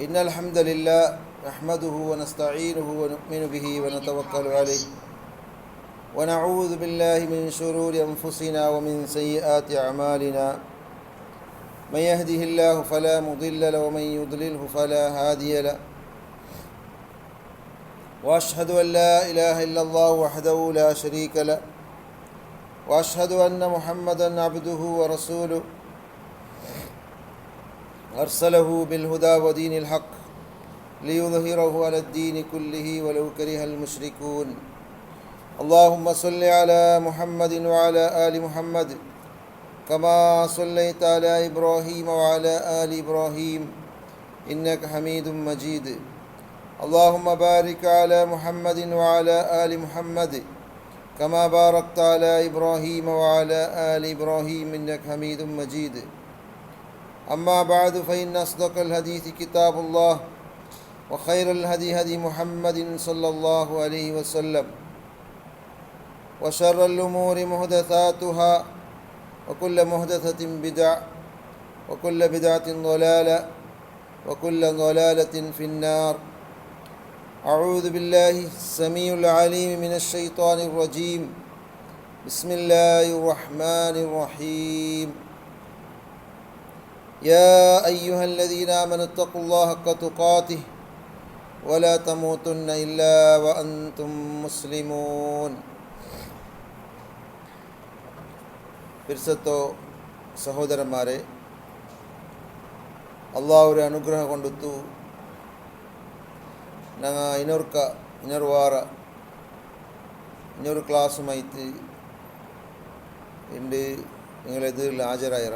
إن الحمد لله نحمده ونستعينه ونؤمن به ونتوكل عليه ونعوذ بالله من شرور أنفسنا ومن سيئات أعمالنا من يهده الله فلا مضل له ومن يضلله فلا هادي له وأشهد أن لا إله إلا الله وحده لا شريك له وأشهد أن محمدا عبده ورسوله أرسله بالهدى ودين الحق ليظهره على الدين كله ولو كره المشركون اللهم صل على محمد وعلى آل محمد كما صليت على إبراهيم وعلى آل إبراهيم إنك حميد مجيد اللهم بارك على محمد وعلى آل محمد كما باركت على إبراهيم وعلى آل إبراهيم إنك حميد مجيد أما بعد فإن أصدق الحديث كتاب الله وخير الهدي هدي محمد صلى الله عليه وسلم وشر الأمور محدثاتها وكل محدثة بدعة وكل بدعة ضلالة وكل ضلالة في النار أعوذ بالله السميع العليم من الشيطان الرجيم بسم الله الرحمن الرحيم يا أيها الذين آمنوا اتقوا الله حق تقاته ولا تموتن إلا وأنتم مسلمون പിർസത്തോ സഹോദരന്മാരെ, അള്ളാഹുവിൻ്റെ അനുഗ്രഹം കൊണ്ടുത്തു ഞങ്ങൾ ಇನ್ನೊರು ಕ್ಲಾಸುಮೈತು ಇಂದು നിങ്ങളെതിരിൽ ഹാജരായറ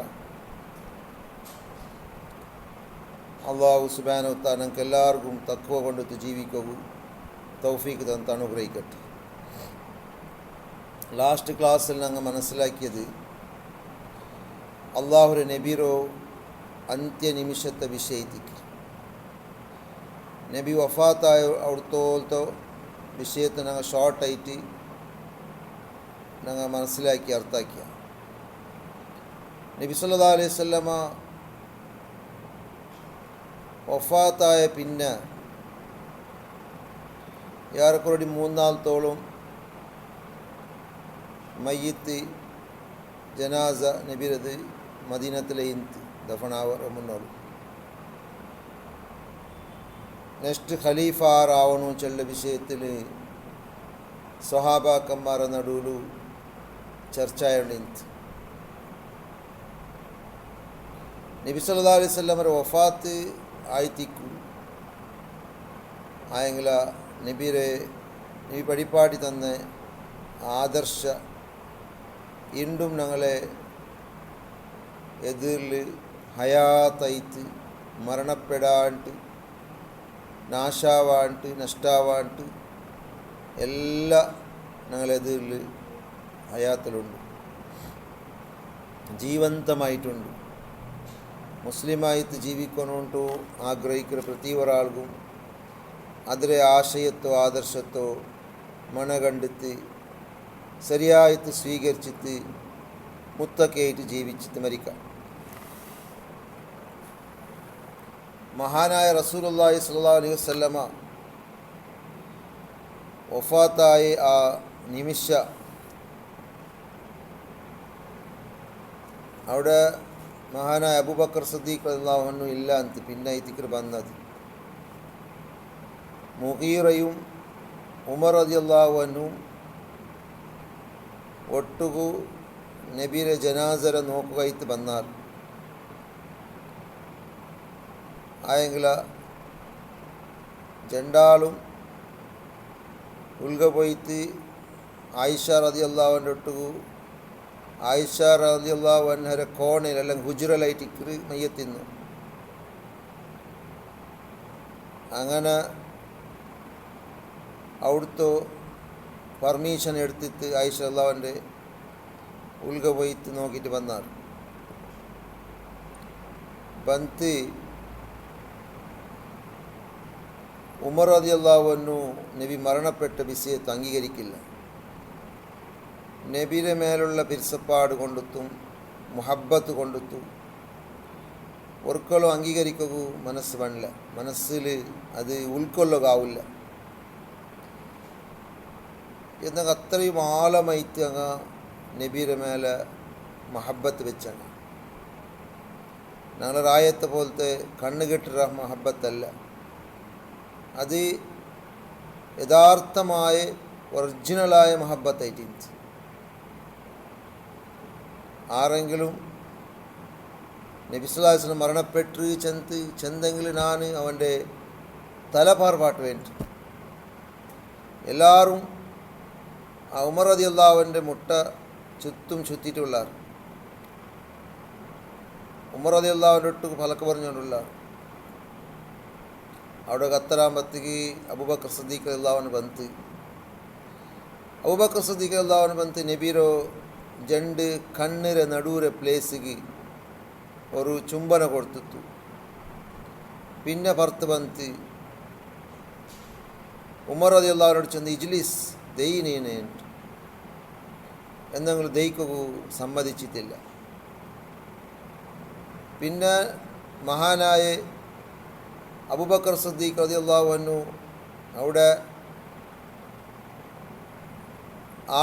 അള്ളാഹു സുബ്ഹാനഹു വ തആല ഞങ്ങൾക്ക് എല്ലാവർക്കും തഖ്വ കൊണ്ടുത്ത് ജീവിക്കൂ തൗഫീഖ് തന്ന് അനുഗ്രഹിക്കട്ടെ. ലാസ്റ്റ് ക്ലാസ്സിൽ ഞങ്ങൾ മനസ്സിലാക്കിയത് അള്ളാഹുവിൻ്റെ നബിರೋ ಅಂತ್ಯನಿಮಿಷದ ವಿಷಯತಿക്ക് നബി വഫാത്തായ അവിടുത്തെ വിഷയത്തെ ഞങ്ങൾ ഷോർട്ടായിട്ട് ഞങ്ങൾ മനസ്സിലാക്കി അർത്ഥാക്കിയ. നബി സല്ലല്ലാഹു അലൈഹി വസല്ലമ വഫാത്തായ പിന്നെ ഏറെക്കുറെ 3 മയ്യത്ത് ജനാസ നബിരത് മദീനത്തിലെ ദഫനാവർ മുന്നോളൂ. നെക്സ്റ്റ് ഖലീഫ ആറാവണു ചെള്ള വിഷയത്തിൽ സ്വഹാബാക്കന്മാരുടെ നടുവിൽ ചർച്ചയുണ്ട്. നബി സല്ലല്ലാഹു അലൈഹി വസല്ലമയുടെ വഫാത്ത് ആയിത്തിക്കു ആയെങ്കിൽ നബി പടിപ്പാടി തന്ന ആദർശ ഇണ്ടും ഞങ്ങളെ എതിരിൽ ഹയാത്തായിട്ട് മരണപ്പെടാണ്ട് നാശാവാണ്ട് നഷ്ടാവാണ്ട് എല്ലാ ഞങ്ങളെതിരിൽ ഹയാത്തിലുണ്ട്, ജീവന്തമായിട്ടുണ്ട്. മുസ്ലിമായിട്ട് ജീവിക്കണോണ്ടു ആഗ്രഹിക്കുന്ന പ്രതി ഒരാൾക്കും അതിലെ ആശയത്തോ ആദർശത്തോ മണകണ്ടെത്തി ശരിയായിട്ട് സ്വീകരിച്ചിട്ട് മുത്തക്കയായിട്ട് ജീവിച്ചിട്ട് മരിക്കാം. മഹാനായ റസൂലുള്ളാഹി സ്വല്ലല്ലാഹു അലൈഹി വസല്ലമ വഫാത്തായ ആ നിമിഷ അവിടെ മഹാനായ അബൂബക്കർ സിദ്ദീഖ് റളിയല്ലാഹു അൻഹു ഇല്ല ಅಂತ പിന്നെ ഇതിക്ക് ಬಂದದ್ದು. മുഗീറയും ഉമർ റളിയല്ലാഹു അൻഹു ಒಟ್ಟಿಗೂ ನಬಿಯ ಜನಾಜರ ನೋಕುಗೈತು ಬಂದಾರು. ആയെങ്കിൽ ജണ്ടാളും ഉൽഗ പോയിട്ട് ആയിഷ റളിയല്ലാഹു അൻഹ ഒട്ടുകു ആയിഷ റളിയല്ലാഹു അൻഹര കോണിൽ അല്ലെങ്കിൽ ഹുജുറലായിട്ട് മയ്യത്തിന്നു. അങ്ങനെ അവിടുത്തെ പെർമിഷൻ എടുത്തിട്ട് ആയിഷ റളിയല്ലാഹുവിൻ്റെ ഉൽഗ പോയിട്ട് നോക്കിയിട്ട് വന്നാറ്. ಬಂತು ഉമർ റളിയല്ലാഹു അൻഹു നബി മരണപ്പെട്ട വിഷയത്തെ അംഗീകരിക്കില്ല. നബിയുടെ മേലുള്ള പിരിസപ്പാട് കൊണ്ടെത്തും മുഹബ്ബത്ത് കൊണ്ടെത്തും ഒരിക്കലും അംഗീകരിക്കൂ മനസ്സ് വേണില്ല, മനസ്സിൽ അത് ഉൾക്കൊള്ളുകാവില്ല. എന്നൊക്കെ അത്രയും ആഴമായിട്ട് അങ്ങ് നബിയുടെ മേലെ മഹബത്ത് വെച്ചാണ്. ഞങ്ങൾ റായത്തെ പോലത്തെ കണ്ണുകെട്ടുള്ള മഹബത്തല്ല, അത് യഥാർത്ഥമായ ഒറിജിനലായ മഹബത്തായിട്ട്. ആരെങ്കിലും നബി സല്ലല്ലാഹു അലൈഹി വസല്ലം മരണപ്പെട്ട് ചെന്തെങ്കിൽ ഞാൻ അവൻ്റെ തലപാർപാട്ട് വേണ്ടി എല്ലാവരും ആ ഉമർ റളിയല്ലാഹുവിൻ്റെ മുട്ട ചുറ്റും ചുറ്റിയിട്ടുള്ളാർ. ഉമർ റളിയല്ലാഹുവിൻ്റെ ഒട്ട് ഫലക്ക് പറഞ്ഞുകൊണ്ടുള്ള അവിടെ കത്തരാമ്പത്തേക്ക് അബൂബക്കർ സിദ്ദീഖ് റളിയല്ലാഹു ಬಂತು. അബൂബക്കർ സിദ്ദീഖ് റളിയല്ലാഹു ಬಂತು നബിರೋ ജണ്ട് കണ്ണിര നടുവിലെ പ്ലേസിക്ക് ഒരു ചുംബന കൊടുത്തു. പിന്നെ പുറത്ത് ಬಂತು ഉമർ റളിയല്ലാഹുവിനോട് ചെന്ന് ഇജ്ലിസ് ദൈനീനെ എന്തെങ്കിലും ദൈക്കു സമ്മതിച്ചിട്ടില്ല. പിന്നെ മഹാനായ അബൂബക്കർ സിദ്ദീഖ് റളിയല്ലാഹു അൻഹു അവിടെ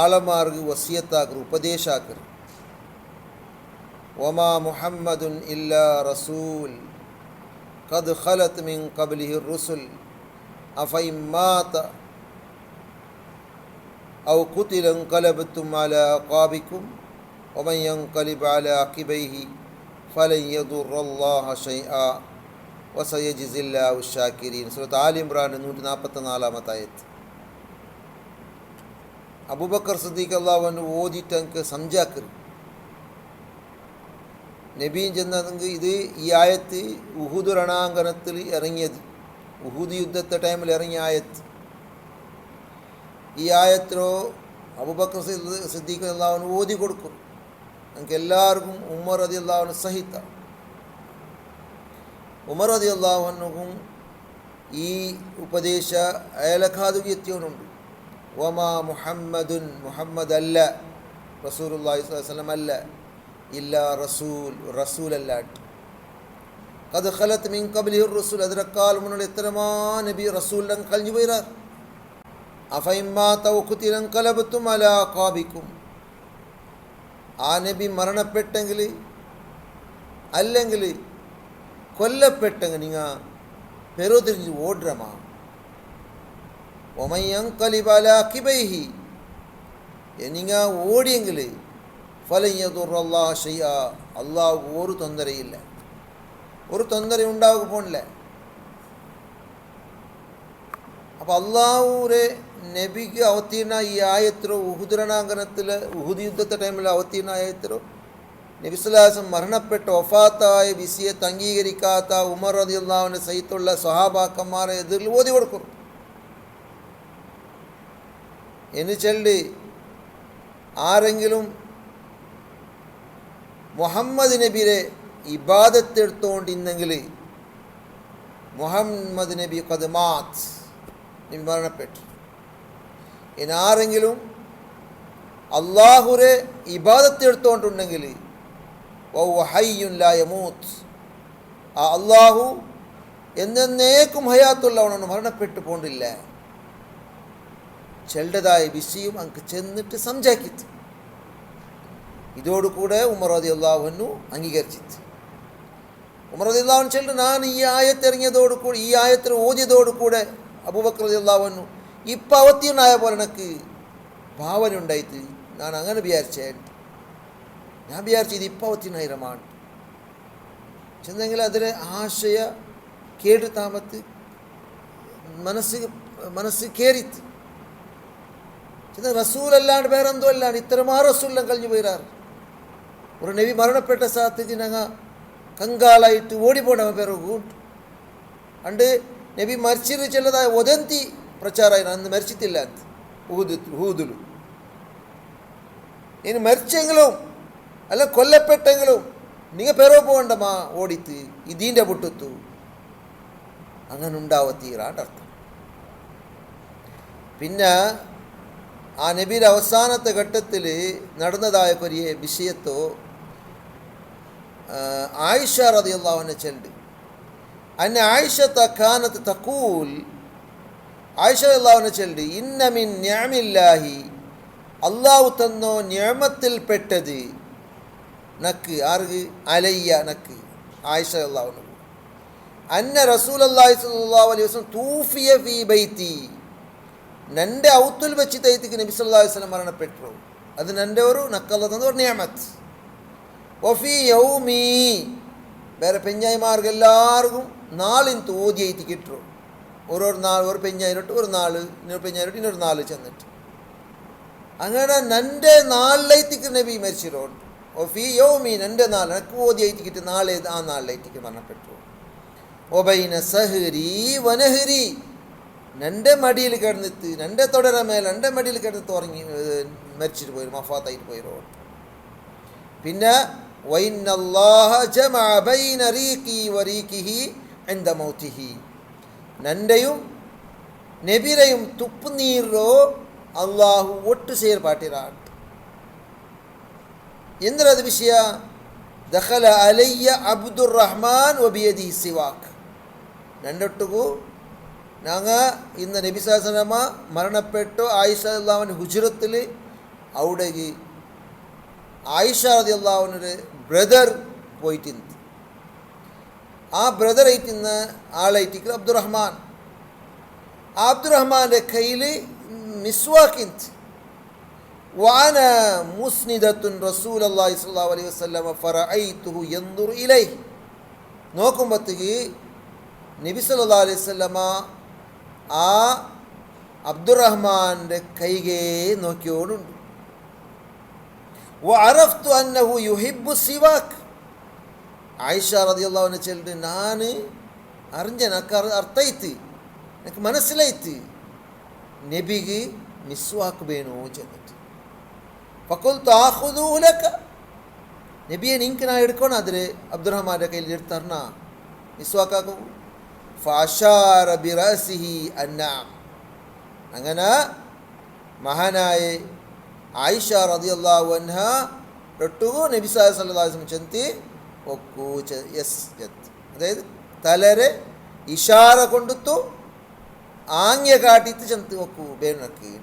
ആളമാർക്ക് വസിയത്താക്കർ, ഉപദേശാക്കർ. വമാ മുഹമ്മദുൻ ഇല്ലാ റസൂൽ ഖദ് ഖലത് മിൻ ഖബ്ലിഹി റുസുൽ അഫഇൻ മാത ഔ ഖുതില ഇൻഖലബ്തും അലാ അഖാബികും വമൻ യൻഖലിബ് അലാ അഖിബൈഹി ഫലൻ യദുറല്ലാഹ ശൈആ വസയജ്സില്ലാഹു ശാകിരീൻ. സൂറത്ത് ആൽ ഇംറാൻ 144 ആയത്ത്. അബൂബക്കർ സിദ്ദീഖ് റളിയല്ലാഹു അൻഹു ഓതിയിട്ട് എനിക്ക് സംജാക്കരുത്. നബിയും ചെന്നെങ്കിൽ ഇത് ഈ ആയത്ത് ഉഹുദ് രണാങ്കണത്തിൽ ഇറങ്ങിയത്, ഉഹുദ് യുദ്ധത്തെ ടൈമിൽ ഇറങ്ങിയ ആയത്ത്. ഈ ആയത്തിലോ അബൂബക്കർ സിദ്ദീഖ് റളിയല്ലാഹു അൻഹു ഓതി കൊടുക്കും. നമുക്ക് എല്ലാവർക്കും ഉമർ റളിയല്ലാഹു അൻഹു സഹിത. ഉമർ റളിയല്ലാഹു അൻഹുവും ഈ ഉപദേശ അയലക്കാതുകി എത്തിയവനുണ്ട്. വമാ മുഹമ്മദുൻ മുഹമ്മദ് അല്ല, റസൂലുള്ളാഹി സ്വല്ലല്ലാഹു അലൈഹി വസല്ലം അല്ല, ഇല്ലാ റസൂൽ റസൂലല്ലാട്ട്. ഖദ് ഖലത് മിൻ ഖബ്ലിഹി റസൂൽ, അതിനേക്കാൾ മുന്നിൽ എത്രമാ നബി റസൂലിനെ കഴിഞ്ഞു പോയിരാർ. അഫഇൻ മാത ഔ ഖുതില ഇൻഖലബ്തും അലാ അഖാബികും, ആ നബി മരണപ്പെട്ടെങ്കിൽ അല്ലെങ്കിൽ കൊല്ലപ്പെട്ടെങ്കിൽ നിങ്ങൾ പെരുതിരിഞ്ഞ് ഓടുറമാ. വമൻ യൻഖലിബ് അലാ അഖിബൈഹി, നിങ്ങൾ ഓടിയെങ്കിൽ ഫലൻ യദുറല്ലാഹ ശൈആ, അള്ളാഹു ഒരു തൊന്തരയില്ല, ഒരു തൊന്തര ഉണ്ടാവുക പോണില്ല. അപ്പോൾ അള്ളാഹുരെ നബിക്ക് അവതീർണ ഈ ആയത്തിലോ ഉഹുദ് രണാങ്കണത്തിൽ ഉഹുദ് യുദ്ധത്തെ ടൈമിൽ അവതീർണ ആയത്തിലോ നബി സല്ലല്ലാഹു അലൈഹി വസല്ലം മരണപ്പെട്ട വഫാത്തായ വിസിയത്ത് അംഗീകരിക്കാത്ത ഉമർ റളിയല്ലാഹുവിൻ്റെ സഹിതമുള്ള സ്വഹാബാക്കന്മാരെ എതിരിൽ ഓതി കൊടുക്കും. എന്ന് ചൊല്ലി ആരെങ്കിലും മുഹമ്മദ് നബിയെ ഇബാദത്തെടുത്തുകൊണ്ടിരുന്നെങ്കിൽ മുഹമ്മദ് നബി ഖദ് മാത്, നബി മരണപ്പെട്ടു. ഇനി ആരെങ്കിലും അള്ളാഹുരെ ഇബാദത്തെടുത്തുകൊണ്ടുണ്ടെങ്കിൽ വഹുവ ഹയ്യുൻ ലാ യമൂത്ത്, ആ അള്ളാഹു എന്നേക്കും ഹയാത്തുള്ളവനാണ്, മരണപ്പെട്ടു പോണ്ടില്ല. ചെല്ലതായ വിഷയം അങ്ങ് ചെന്നിട്ട് സംജാക്കിത്ത്. ഇതോടുകൂടെ ഉമർ റളിയല്ലാഹു അൻഹു അംഗീകരിച്ചിട്ട് ഉമർ റളിയല്ലാഹു അൻഹു ചെല്ലു, ഞാൻ ഈ ആയത്ത് ഇറങ്ങിയതോടുകൂടി ഈ ആയത്തിൽ ഓതിയതോടുകൂടെ അബൂബക്കർ റളിയല്ലാഹു അൻഹു ഇപ്പം അവതീർണായ പോലെ എനിക്ക് ഭാവന ഉണ്ടായിട്ട് ഞാൻ അങ്ങനെ വിചാരിച്ചേ. ഞാൻ വിചാരിച്ചത് ഇപ്പം അവതീർണായിരമാണ് ചെന്നെങ്കിൽ അതിലെ ആശയ കേട്ട് താമത്ത് മനസ്സ് കയറിത്ത് ചെന്ന റസൂലല്ലാണ്ട് വേറെന്തോ അല്ലാണ്ട് ഇത്രമാ റസൂലെല്ലാം കഴിഞ്ഞു പോയിരാറ്. ഒരു നബി മരണപ്പെട്ട സ്ഥലത്തേക്ക് ഞങ്ങൾ കങ്കാളായിട്ട് ഓടിപ്പോണ്ടവൻ പേര് കൂട്ട് അണ്ട് നബി മരിച്ചിട്ട് ചെല്ലതായ ഒതന്തി പ്രചാരമായി അന്ന് മരിച്ചിട്ടില്ല ഹൂദിലു. ഇനി മരിച്ചെങ്കിലും അല്ല കൊല്ലപ്പെട്ടെങ്കിലും നിങ്ങൾ പേരോ പോകണ്ടമാ ഓടിത്ത് ഇതിൻ്റെ പൊട്ടുത്തു അങ്ങനെ ഉണ്ടാവത്തീരാണ്ട് അർത്ഥം. പിന്നെ ആ നബിയുടെ അവസാനത്തെ ഘട്ടത്തിൽ നടന്നതായ ഒരു വിഷയത്തോ ആയിഷ റളിയല്ലാഹു അൻഹ ചെല്ലുണ്ട്. അന്ന ആയിഷത കാനത്ത് തഖൂൽ, ആയിഷ റളിയല്ലാഹു അൻഹ ചെല്ലുണ്ട്, ഇന്ന മിൻ നിഅമില്ലാഹി, അള്ളാഹു തന്നോ നിഅമത്തിൽപ്പെട്ടത്, നക്ക് ആർക്ക്, അലയ്യ നക്ക്, ആയിഷ റളിയല്ലാഹു അൻഹ, അന്ന റസൂലുള്ളാഹി സ്വല്ലല്ലാഹു അലൈഹി വസല്ലം തൂഫിയ ഫീ ബൈത്തി, നൻ്റെ ഔത്തുൽ വെച്ച് തൈത്തിക്ക് നബി സല്ലല്ലാഹു അലൈഹി വസല്ലം മരണപ്പെട്ടു. അത് നൻ്റെ ഒരു നക്കല്ല തന്ന ഒരു നിഅമത്ത്. വഫീ യൗമി, വേറെ പെഞ്ഞായിമാർക്ക് എല്ലാവർക്കും നാളിന് ഓതിയായിട്ട് കിട്ടും. ഓരോരു നാൾ ഒരു പെഞ്ഞായിരട്ട് ഒരു നാൾ, ഇന്നൊരു പെഞ്ഞായിരട്ട് ഇന്നൊരു നാൾ ചെന്നിട്ട് അങ്ങനെ നൻ്റെ നാളിലേക്ക് നബി മരിച്ചിട്ടുണ്ട്. വഫീ യൗമി, നൻ്റെ നാൾ എനിക്ക് ഓതിയായിട്ട് കിട്ടും, നാളെ ആ നാളിലേക്ക് മരണപ്പെട്ടു. ഒബൈന സഹരി വനഹരി, നൻ്റെ മടിയിൽ കിടന്നിട്ട്, നൻ്റെ തുടര മേൽ എൻ്റെ മടിയിൽ കിടന്നിട്ട് ഉറങ്ങി മരിച്ചിട്ട് പോയി, മഫാത്തായിട്ട് പോയിരോ. പിന്നെ വൈനല്ലാഹ ജമഅ ബൈന റീഖി വറീഖിഹി ഇൻദ മൗതിഹി, നൻ്റെയും നബിരെയും തുപ്പുനീരോ അള്ളാഹു ഒട്ടു ಸೇರ್ പാട്ടിരാട്ട്. എന്തിനത് വിഷയ, ദഖല അലയ്യ അബ്ദുറഹ്മാൻ വബിയദി സിവാക്ക്, നണ്ടൊട്ടുകു ഞങ്ങ ഇന്ന് നബി സല്ലല്ലാഹു അലൈഹി വസല്ലമ മരണപ്പെട്ടു ആയിഷ റളിയല്ലാഹു അൻഹ ഹുജ്റത്തിൽ അവിടേക്ക് ആയിഷ റളിയല്ലാഹു അൻഹയുടെ ബ്രദർ പോയിട്ടുണ്ട്. ആ ബ്രദർ ആയിട്ടിന്ന് ആളായിട്ട് അബ്ദുറഹ്മാൻ, ആ അബ്ദുറഹ്മാൻ്റെ കയ്യിൽ മിസ്വാക്കിന്ത്. വാന മുസ്നിദത്തുൻ റസൂലുള്ളാഹി സ്വല്ലല്ലാഹു അലൈഹി വസല്ലം ഫറഅയ്തുഹു യൻദുറു ഇലൈഹി, നോക്കുമ്പോഴത്തേക്ക് നബി സല്ലല്ലാഹു അലൈഹി വസല്ലമ ആ അബ്ദുറഹ്മാൻ്റെ കൈകേ നോക്കിയോടുണ്ട്. വഅറഫ്തു അന്നഹു യുഹിബ്ബു സിവാക്ക്, ആയിഷ റളിയല്ലാഹു അൻഹ ചെല്ലുണ്ട്, ഞാൻ അറിഞ്ഞ എനിക്ക് അർത്ഥമായിട്ട് എനിക്ക് മനസ്സിലായിട്ട് നബിക്ക് മിസ്വാക്ക് വേണോ ചെന്നിട്ട്. ഫഖുൽതു ആഖുദുഹു ലക, നബിയെ നിങ്ങൾക്ക് ഞാൻ എടുക്കണം, അതിൽ അബ്ദുറഹ്മാൻ്റെ കയ്യിൽ എടുത്തറിഞ്ഞ മിസ്വാക്കാക്കും. ഫഅശാറ ബിറഅസിഹി അന്നഅം, അങ്ങനെ മഹാനായ ആയിഷ റളിയല്ലാഹു അൻഹ ഒട്ടുകു നബി സല്ലല്ലാഹു അലൈഹി വസല്ലം ചെന്തി ഒക്കു യെസ് എത്ത്, അതായത് തലരെ ഇഷാറ കൊണ്ടുത്തു ആംഗ്യ കാട്ടിത്ത് ചെന്ത് ഒക്കു ബേണക്കി.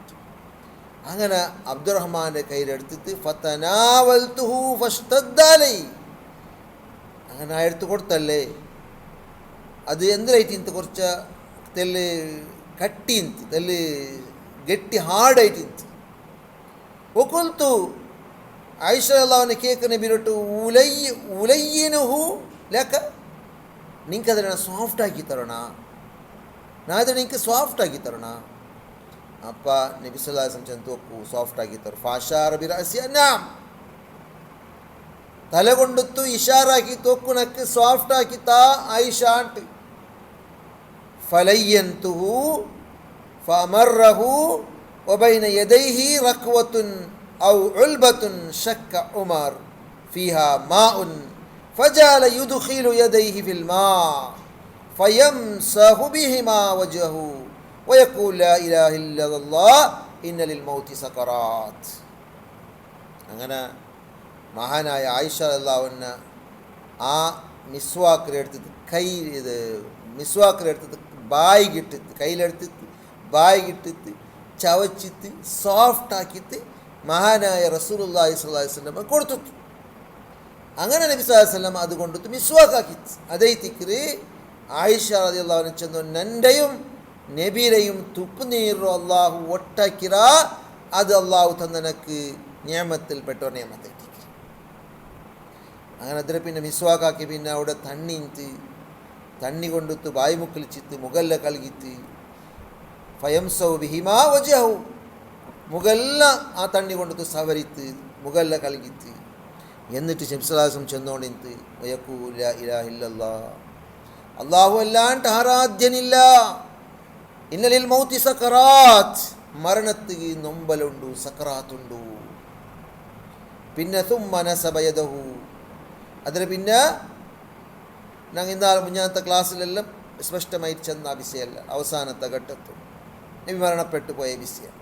അങ്ങനെ അബ്ദുറഹ്മാൻ്റെ കയ്യിലെടുത്തിട്ട് ഫതനാവൽതുഹു ഫഷ്തദ്ദ അലൈ, അങ്ങനെ എടുത്തു കൊടുത്തല്ലേ, അത് എന്തിനായിട്ട് ഇന്ന് കുറച്ച് തെല്ല് കട്ടിന്ത്, തെല്ല് ഗട്ടി ഹാർഡായിട്ട്. ഒക്കുൽത്തു ആയിഷ റളിയല്ലാഹു അൻഹ കേൾക്കുന്ന ബിരോട്ട് ഉലയ്യിനുഹു ലക, നിങ്ങൾക്കതിനെ സോഫ്റ്റാക്കി തരണ, ഞാൻ അതിനെ നിങ്ങൾക്ക് സോഫ്റ്റാക്കി തരണ. അപ്പം നബി സല്ലല്ലാഹു അലൈഹി വസല്ലം ചെന്ന് നോക്കൂ, സോഫ്റ്റാക്കി തരും. ഫാഷാറ ബിറഅസി അന്നാം, തല കൊണ്ടുത്തു ഇഷാറാക്കി തോക്കുനക്ക് സോഫ്റ്റാക്കി താ ആയിഷാണ്ട്. ഫലയ്യൻതുഹു ഫമറഹു വബൈന യദൈഹി റക്വത്തുൻ ഔ ഉൽബത്തുൻ ശക്ക ഉമർ ഫീഹാ മാഉൻ ഫജഅല യുദ്ഖിലു യദൈഹി ഫിൽ മാ ഫയംസഹു ബിഹിമാ വജ്ഹഹു വയഖൂലു ലാ ഇലാഹ ഇല്ലല്ലാഹ് ഇന്ന ലിൽ മൗതി സകറാത്ത്. അങ്ങനെ മഹാനായ ആയിഷ റളിയല്ലാഹു അൻഹ ആ മിസ്വാക്കിലെടുത്തിട്ട് മിസ്വാക്കിലെടുത്തിട്ട് ബായിക്കിട്ടിട്ട് കയ്യിലെടുത്തിട്ട് ബായിക്കിട്ടിട്ട് ചവച്ചിട്ട് സോഫ്റ്റാക്കിയിട്ട് മഹാനായ റസൂലുള്ളാഹി സ്വല്ലല്ലാഹു അലൈഹി വസല്ലം കൊടുത്തു. അങ്ങനെ നബി സല്ലല്ലാഹു അലൈഹി വസല്ലം അത് കൊണ്ടിട്ട് മിസ്വാക്കാക്കിത്ത്. അതേ തിക്രി ആയിഷ റളിയല്ലാഹു അൻഹ ചെന്നു നൻ്റെയും നബിയുടെയും തുപ്പുനീറോ അള്ളാഹു ഒട്ടാക്കിറ, അത് അള്ളാഹു തന്നനക്ക് നിയമത്തിൽപ്പെട്ട നിയമത്തെ. അങ്ങനെ അതിനെ പിന്നെ മിസ്വാക്കാക്കി പിന്നെ അവിടെ തണ്ണി കൊണ്ടുത്ത് ബായി മുക്കലിച്ചിത്ത് മുഗല്ല കലകിത്ത് ഫയംസൗ ബിഹിമാ വജ്ഹഹു, മുഗല്ല ആ തണ്ണി കൊണ്ടുത്ത് സവരിത്ത് മുഗല്ല കലകിത്ത്. എന്നിട്ട് ശംസലാസം ചെന്നോണ്ടിന്ത് വയഖൂലു ലാ ഇലാഹ ഇല്ലല്ലാഹ്, അല്ലാഹു അല്ലാണ്ട് ആരാധ്യനില്ല, ഇന്ന ലിൽ മൗതി സകറാത്ത്, മരണത്തിന് നൊമ്പലുണ്ട്, സക്കറാത്തുണ്ട്. പിന്നെ തുമ്മ നസബ യദഹു, അതിന് പിന്നെ ഞങ്ങൾ ഇന്നാൾ മുന്നത്തെ ക്ലാസ്സിലെല്ലാം സ്പഷ്ടമായിട്ട് ചെന്ന വിഷയമല്ല, അവസാനത്തെ ഘട്ടത്തിൽ നബി മരണപ്പെട്ടു പോയ വിഷയം.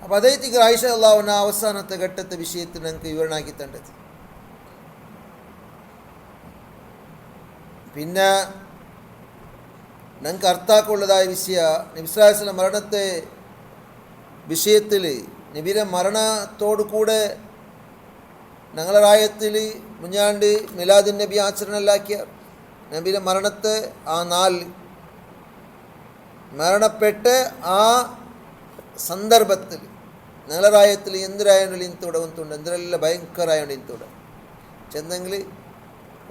അപ്പോൾ അദ്ദേഹത്തിന് ആയിഷ റളിയല്ലാഹു അൻഹ അവസാനത്തെ ഘട്ടത്തെ വിഷയത്തിൽ ഞങ്ങൾക്ക് വിവരണമാക്കി തണ്ടത്. പിന്നെ ഞങ്ങൾക്ക് അർത്ഥാക്കുള്ളതായ വിഷയ നബി സല്ലല്ലാഹു അലൈഹി വസല്ലം മരണത്തെ വിഷയത്തിൽ നബിയുടെ മരണത്തോടു കൂടെ ഞങ്ങളെ റായത്തിൽ മുഞ്ഞാണ്ട് മിലാദുൻ നബി ആചരണമല്ലാക്കിയ നബിയുടെ മരണത്തെ ആ നാല് മരണപ്പെട്ട് ആ സന്ദർഭത്തിൽ ഞങ്ങളെ റായത്തിൽ എന്തിരായോണ്ട് ഇന്ത്തോടെ ഒന്നുണ്ട് എന്തിരെല്ലാം ഭയങ്കരമായോണ്ട് ഇന്ത്തോടെ ചെന്നെങ്കിൽ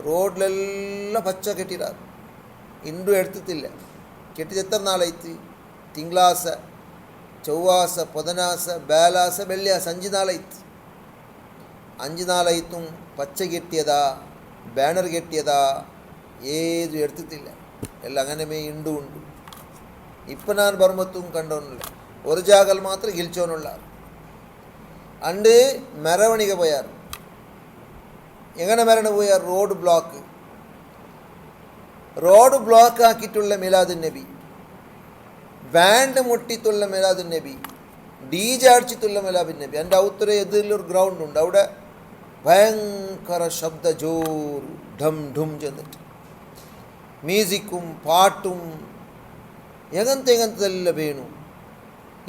റോഡിലെല്ലാം പച്ച കെട്ടിടാറ് ഇണ്ടും എടുത്തിട്ടില്ല കെട്ടിയത് എത്ര നാളായിട്ട് തിങ്കളാസ ചൊവ്വാസ ബുധനാസ ബേലാസ വെള്ളിയാസ 5 നാളായിട്ട് 5 നാളായിട്ടും പച്ച കെട്ടിയതാ ബാനർ കെട്ടിയതാ ഏതും എടുത്തിട്ടില്ല എല്ലാം അങ്ങനെ ഇണ്ടും ഉണ്ട് ഇപ്പം ഞാൻ ബർമത്തും കണ്ടോന്നില്ല ഒരു ജാഗൽ മാത്രം ഗിൽച്ചോനുള്ള അണ്ട് മെരവണിക പോയാർ എങ്ങനെ മരണ പോയാർ റോഡ് ബ്ലോക്ക് ആക്കിയിട്ടുള്ള മിലാദുൻ നബി ബാൻഡ് മുട്ടിത്തുള്ള മിലാദുൻ നബി DJ അടിച്ചിട്ടുള്ള മിലാദുൻ നബി എൻ്റെ ഔത്തര എതിരിലൊരു ഗ്രൗണ്ട് ഉണ്ട് അവിടെ ഭയങ്കര ശബ്ദ ജോർ ഢം ഢും ചെന്നിട്ട് മ്യൂസിക്കും പാട്ടും എങ്ങനത്തെല്ലാം വേണു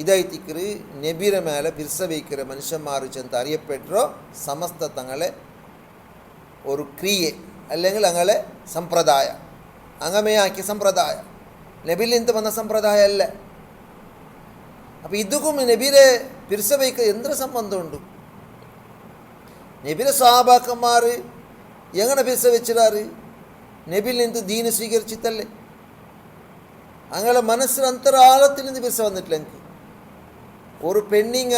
ഇതായിത്തിക്കറ് നബിയുടെ മേലെ പിർസവയ്ക്കര മനുഷ്യന്മാർ ചെന്ന് അറിയപ്പെട്ടോ സമസ്ത തങ്ങളെ ഒരു ക്രിയെ അല്ലെങ്കിൽ അങ്ങനെ സമ്പ്രദായ അങ്ങമയാക്കിയ സമ്പ്രദായ നബിയിൽ നിന്ന് വന്ന സമ്പ്രദായ അല്ല. അപ്പം ഇതുക്കും നബിയുടെ പിർസവയ്ക്ക് എന്തൊരു സംബന്ധമുണ്ട്? നബിയുടെ സ്വഹാബാക്കന്മാർ എങ്ങനെ പിർസവെച്ചിടാറ്? നബിയിൽ നിന്ന് ദീന് സ്വീകരിച്ചിട്ടല്ലേ. അങ്ങനെ മനസ്സിൽ അന്തരാളത്തിൽ നിന്ന് പിർസ വന്നിട്ടില്ല. എനിക്ക് ഒരു പെണ്ണിങ്ങ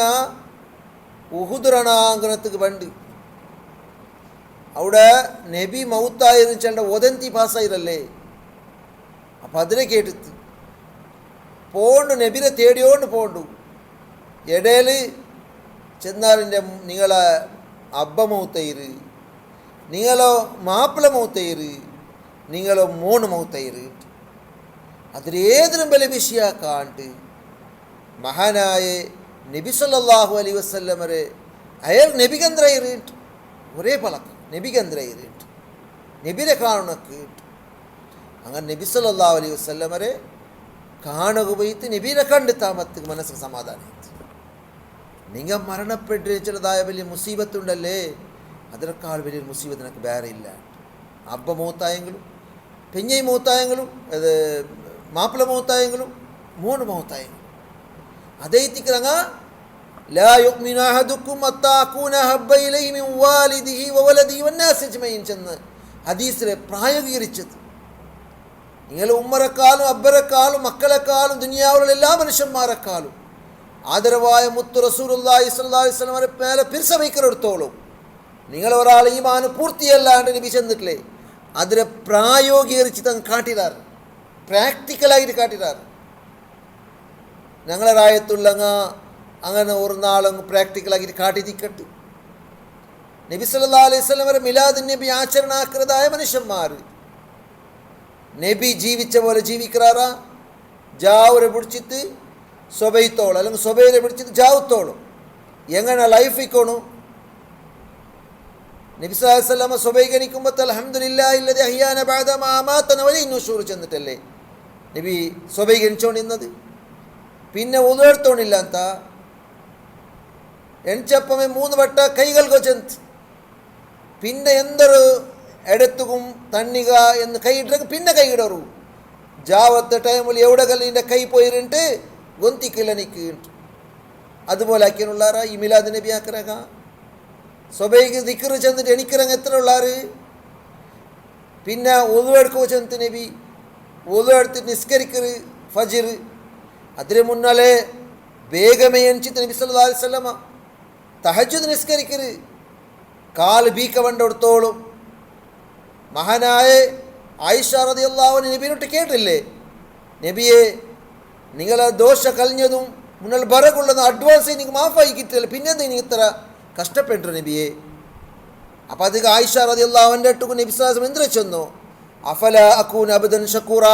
ഉഹുദ് രണാങ്കണத்துக்கு പണ്ട് അവിടെ നബി മൗത്തായിരുന്നു ചെണ്ട ഒതന്തി പാസ്സായിരല്ലേ. അപ്പം അതിനെ കേട്ടിട്ട് പോണ്ടു നബിനെ തേടിയോണ്ട് പോണ്ടു. ഇടയിൽ ചെന്നാറിൻ്റെ നിങ്ങളെ അബ്ബ മൗത്തയിര്, നിങ്ങളോ മാപ്പിള മൗത്തയിര്, നിങ്ങളോ മോണ് മൗത്തയിര്. അതിലേതിലും വലിയ വിഷയാക്കാണ്ട് മഹാനായ നബി സല്ലല്ലാഹു അലൈഹി വസല്ലമരെ അയാൾ നബികന്ദ്രയിറിട്ട് ഒരേ പളക്കം നബികന്ദ്രയിറിട്ട് നബിരെ കാണുന്നൊക്കെ അങ്ങനെ നബി സല്ലല്ലാഹു അലൈഹി വസല്ലമരെ കാണുക പോയിട്ട് നബിനെ കണ്ട് താമത്തിക്ക് മനസ്സിന് സമാധാനം. നിങ്ങൾ മരണപ്പെട്ടിച്ചതായ വലിയ മുസീബത്തുണ്ടല്ലേ, അതിനേക്കാൾ വലിയൊരു മുസീബത്ത് എനിക്ക് വേറെ ഇല്ല. അബ്ബ മൂത്തായെങ്കിലും പെഞ്ഞൈ മൂത്തായെങ്കിലും അത് മാപ്പിള മൂത്തായെങ്കിലും മോണ് മൂത്തായെങ്കിലും അതേത്തിക്കറങ്ങ ലാ യുഅ്മിനു അഹദുക്കും ഹത്താ അകൂന ഹബ്ബ ഇലൈഹി മിൻ വാലിദിഹി വവലദിഹി വന്നാസി അജ്മഈൻ ചെന്ന് ഹദീസിലെ പ്രായോഗികരിച്ചത്. നിങ്ങൾ ഉമ്മറെക്കാളും അബ്ബറെക്കാളും മക്കളെക്കാളും ദുനിയാവിലുള്ള എല്ലാ മനുഷ്യന്മാരെക്കാളും ആദരവായ മുത്തു റസൂലുള്ളാഹി സ്വല്ലല്ലാഹു അലൈഹി വസല്ലം മേലെ പിർസവയ്ക്കലെടുത്തോളും. നിങ്ങൾ ഒരാൾ ഈമാൻ പൂർത്തിയല്ലാണ്ട് നബി ചെന്നിട്ടില്ലേ, അതിനെ പ്രായോഗീകരിച്ച് തങ്ങ് കാട്ടിടാറ്, പ്രാക്ടിക്കലായിട്ട് കാട്ടിടാറ്. ഞങ്ങളെ റായത്തുള്ളങ്ങ അങ്ങനെ ഒരു നാളങ്ങ് പ്രാക്ടിക്കലാക്കിയിട്ട് കാട്ടി തിക്കട്ട്. നബി സല്ലല്ലാഹു അലൈഹി വസല്ലം വരെ മിലാദുൻ നബി ആചരണാക്കൃതായ മനുഷ്യന്മാർ നബി ജീവിച്ച പോലെ ജീവിക്കാറാ. ജാവരെ പിടിച്ചിട്ട് സ്വബൈത്തോളം അല്ലെങ്കിൽ സ്വബൈരെ പിടിച്ചിട്ട് ജാവത്തോളും എങ്ങനെ ലൈഫ് ഇക്കോണു. നബി സല്ലല്ലാഹു അലൈഹി വസല്ലം സ്വബൈ ഗണിക്കുമ്പോൾ അൽഹംദുലില്ലാഹി അല്ലദി അഹ്യാന ബഅദ മാ അമാതന വലൈഹി നുശൂർ ചെന്നിട്ടല്ലേ നബി സ്വബൈ ഗണിച്ചോണ്ടിരുന്നത്. പിന്നെ ഉദർത്തോണില്ല ಅಂತ എൺചപ്പമേ 3 വട്ട കൈകൾക്കോ ചെന്ന് പിന്നെ എന്തൊരു എടുത്തുകും തണ്ണിക എന്ന് കൈയിട്ടൊക്കെ പിന്നെ കൈയിടറു. ജാവത്തെ ടൈമിൽ എവിടെകൾ നിൻ്റെ കൈ പോയിരുന്നിട്ട് ഗൊന്തിക്കില്ല നിൽക്ക്. അതുപോലെ ആക്കിയുള്ളാറാ ഈ മിലാദ് നബി ആക്കറക. സ്വബൈക്ക് ദിക്റ് ചെന്നിട്ട് എണിക്കിറങ്ങ എത്ര ഉള്ളാറ്. പിന്നെ ഒതു എടുക്കോ ചെന്നിട്ട് നബി ഒതു എടുത്തിട്ട് നിസ്കരിക്കറ് ഫജിർ. അതിന് മുന്നാലെ വേഗമേ എണിച്ചിട്ട് നബി സല്ലല്ലാഹു അലൈഹി വസല്ലമ തഹജ്ജുദ് നിസ്കരിക്കറ്. കാല് ബീക്ക വണ്ടെടുത്തോളും. മഹാനായ ആയിഷ റളിയല്ലാഹു അൻഹ നബിയോട്ട് കേട്ടില്ലേ, നബിയെ നിങ്ങളെ ദോഷ കളഞ്ഞതും മുന്നൽ ബറകുള്ളതും അഡ്വാൻസ് എനിക്ക് മാഫായി കിട്ടില്ല, പിന്നെ നിങ്ങൾ ഇത്ര കഷ്ടപ്പെട്ടു നബിയെ. അപ്പം അത് ആയിഷ റളിയല്ലാഹു അൻഹ നബി സല്ലല്ലാഹു അലൈഹി വസല്ലം എന്തിനു ചെന്നു, അഫല അകൂന അബ്ദൻ ഷക്കൂറ,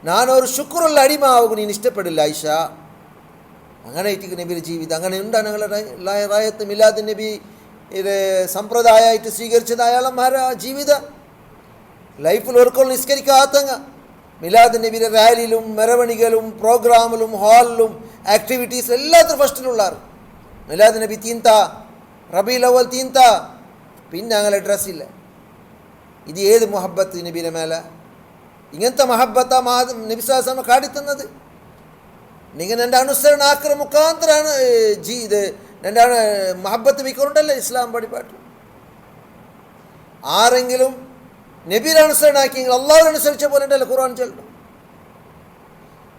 നാനൊരു ശുക്രുള്ള അടിമാവും നീ ഇഷ്ടപ്പെടില്ല ആയിഷ. അങ്ങനെ ഇട്ടിക്ക് നബിയുടെ ജീവിതം അങ്ങനെ ഉണ്ടാണ്. ഞങ്ങളുടെ റായത്ത് മിലാദ് നബി ഇത് സമ്പ്രദായമായിട്ട് സ്വീകരിച്ചത് അയാളന്മാരെ ജീവിത ലൈഫിൽ ഒരിക്കലും നിസ്കരിക്കാത്തങ്ങ മിലാദ് നബിയുടെ റാലിയിലും മെരവണികളും പ്രോഗ്രാമിലും ഹാളിലും ആക്ടിവിറ്റീസ് എല്ലാത്തിനും ഫസ്റ്റിലുള്ളാറ്. മിലാദ് നബി തീന്ത, റബീൽ അവൽ തീന്ത, പിന്നെ അങ്ങനെ ഡ്രസ്സില്ല. ഇത് ഏത് മുഹബത്ത് നബിയുടെ മേലെ? ഇങ്ങനത്തെ മഹബത്ത നബി സാഹസമ കാട്ടിത്തന്നത്. നിങ്ങൾ എൻ്റെ അനുസരണ ആക്ര മുഖാന്തരാണ് ഇത് എൻ്റെ മഹബത്ത് മിക്കറുണ്ടല്ലോ ഇസ്ലാം പടിപ്പാട്ട്. ആരെങ്കിലും നബിയുടെ അനുസരണാക്കിയെങ്കിൽ അള്ളാഹുവിനനുസരിച്ച പോലെ ഉണ്ടല്ലോ ഖുർആൻ ചൊല്ലും.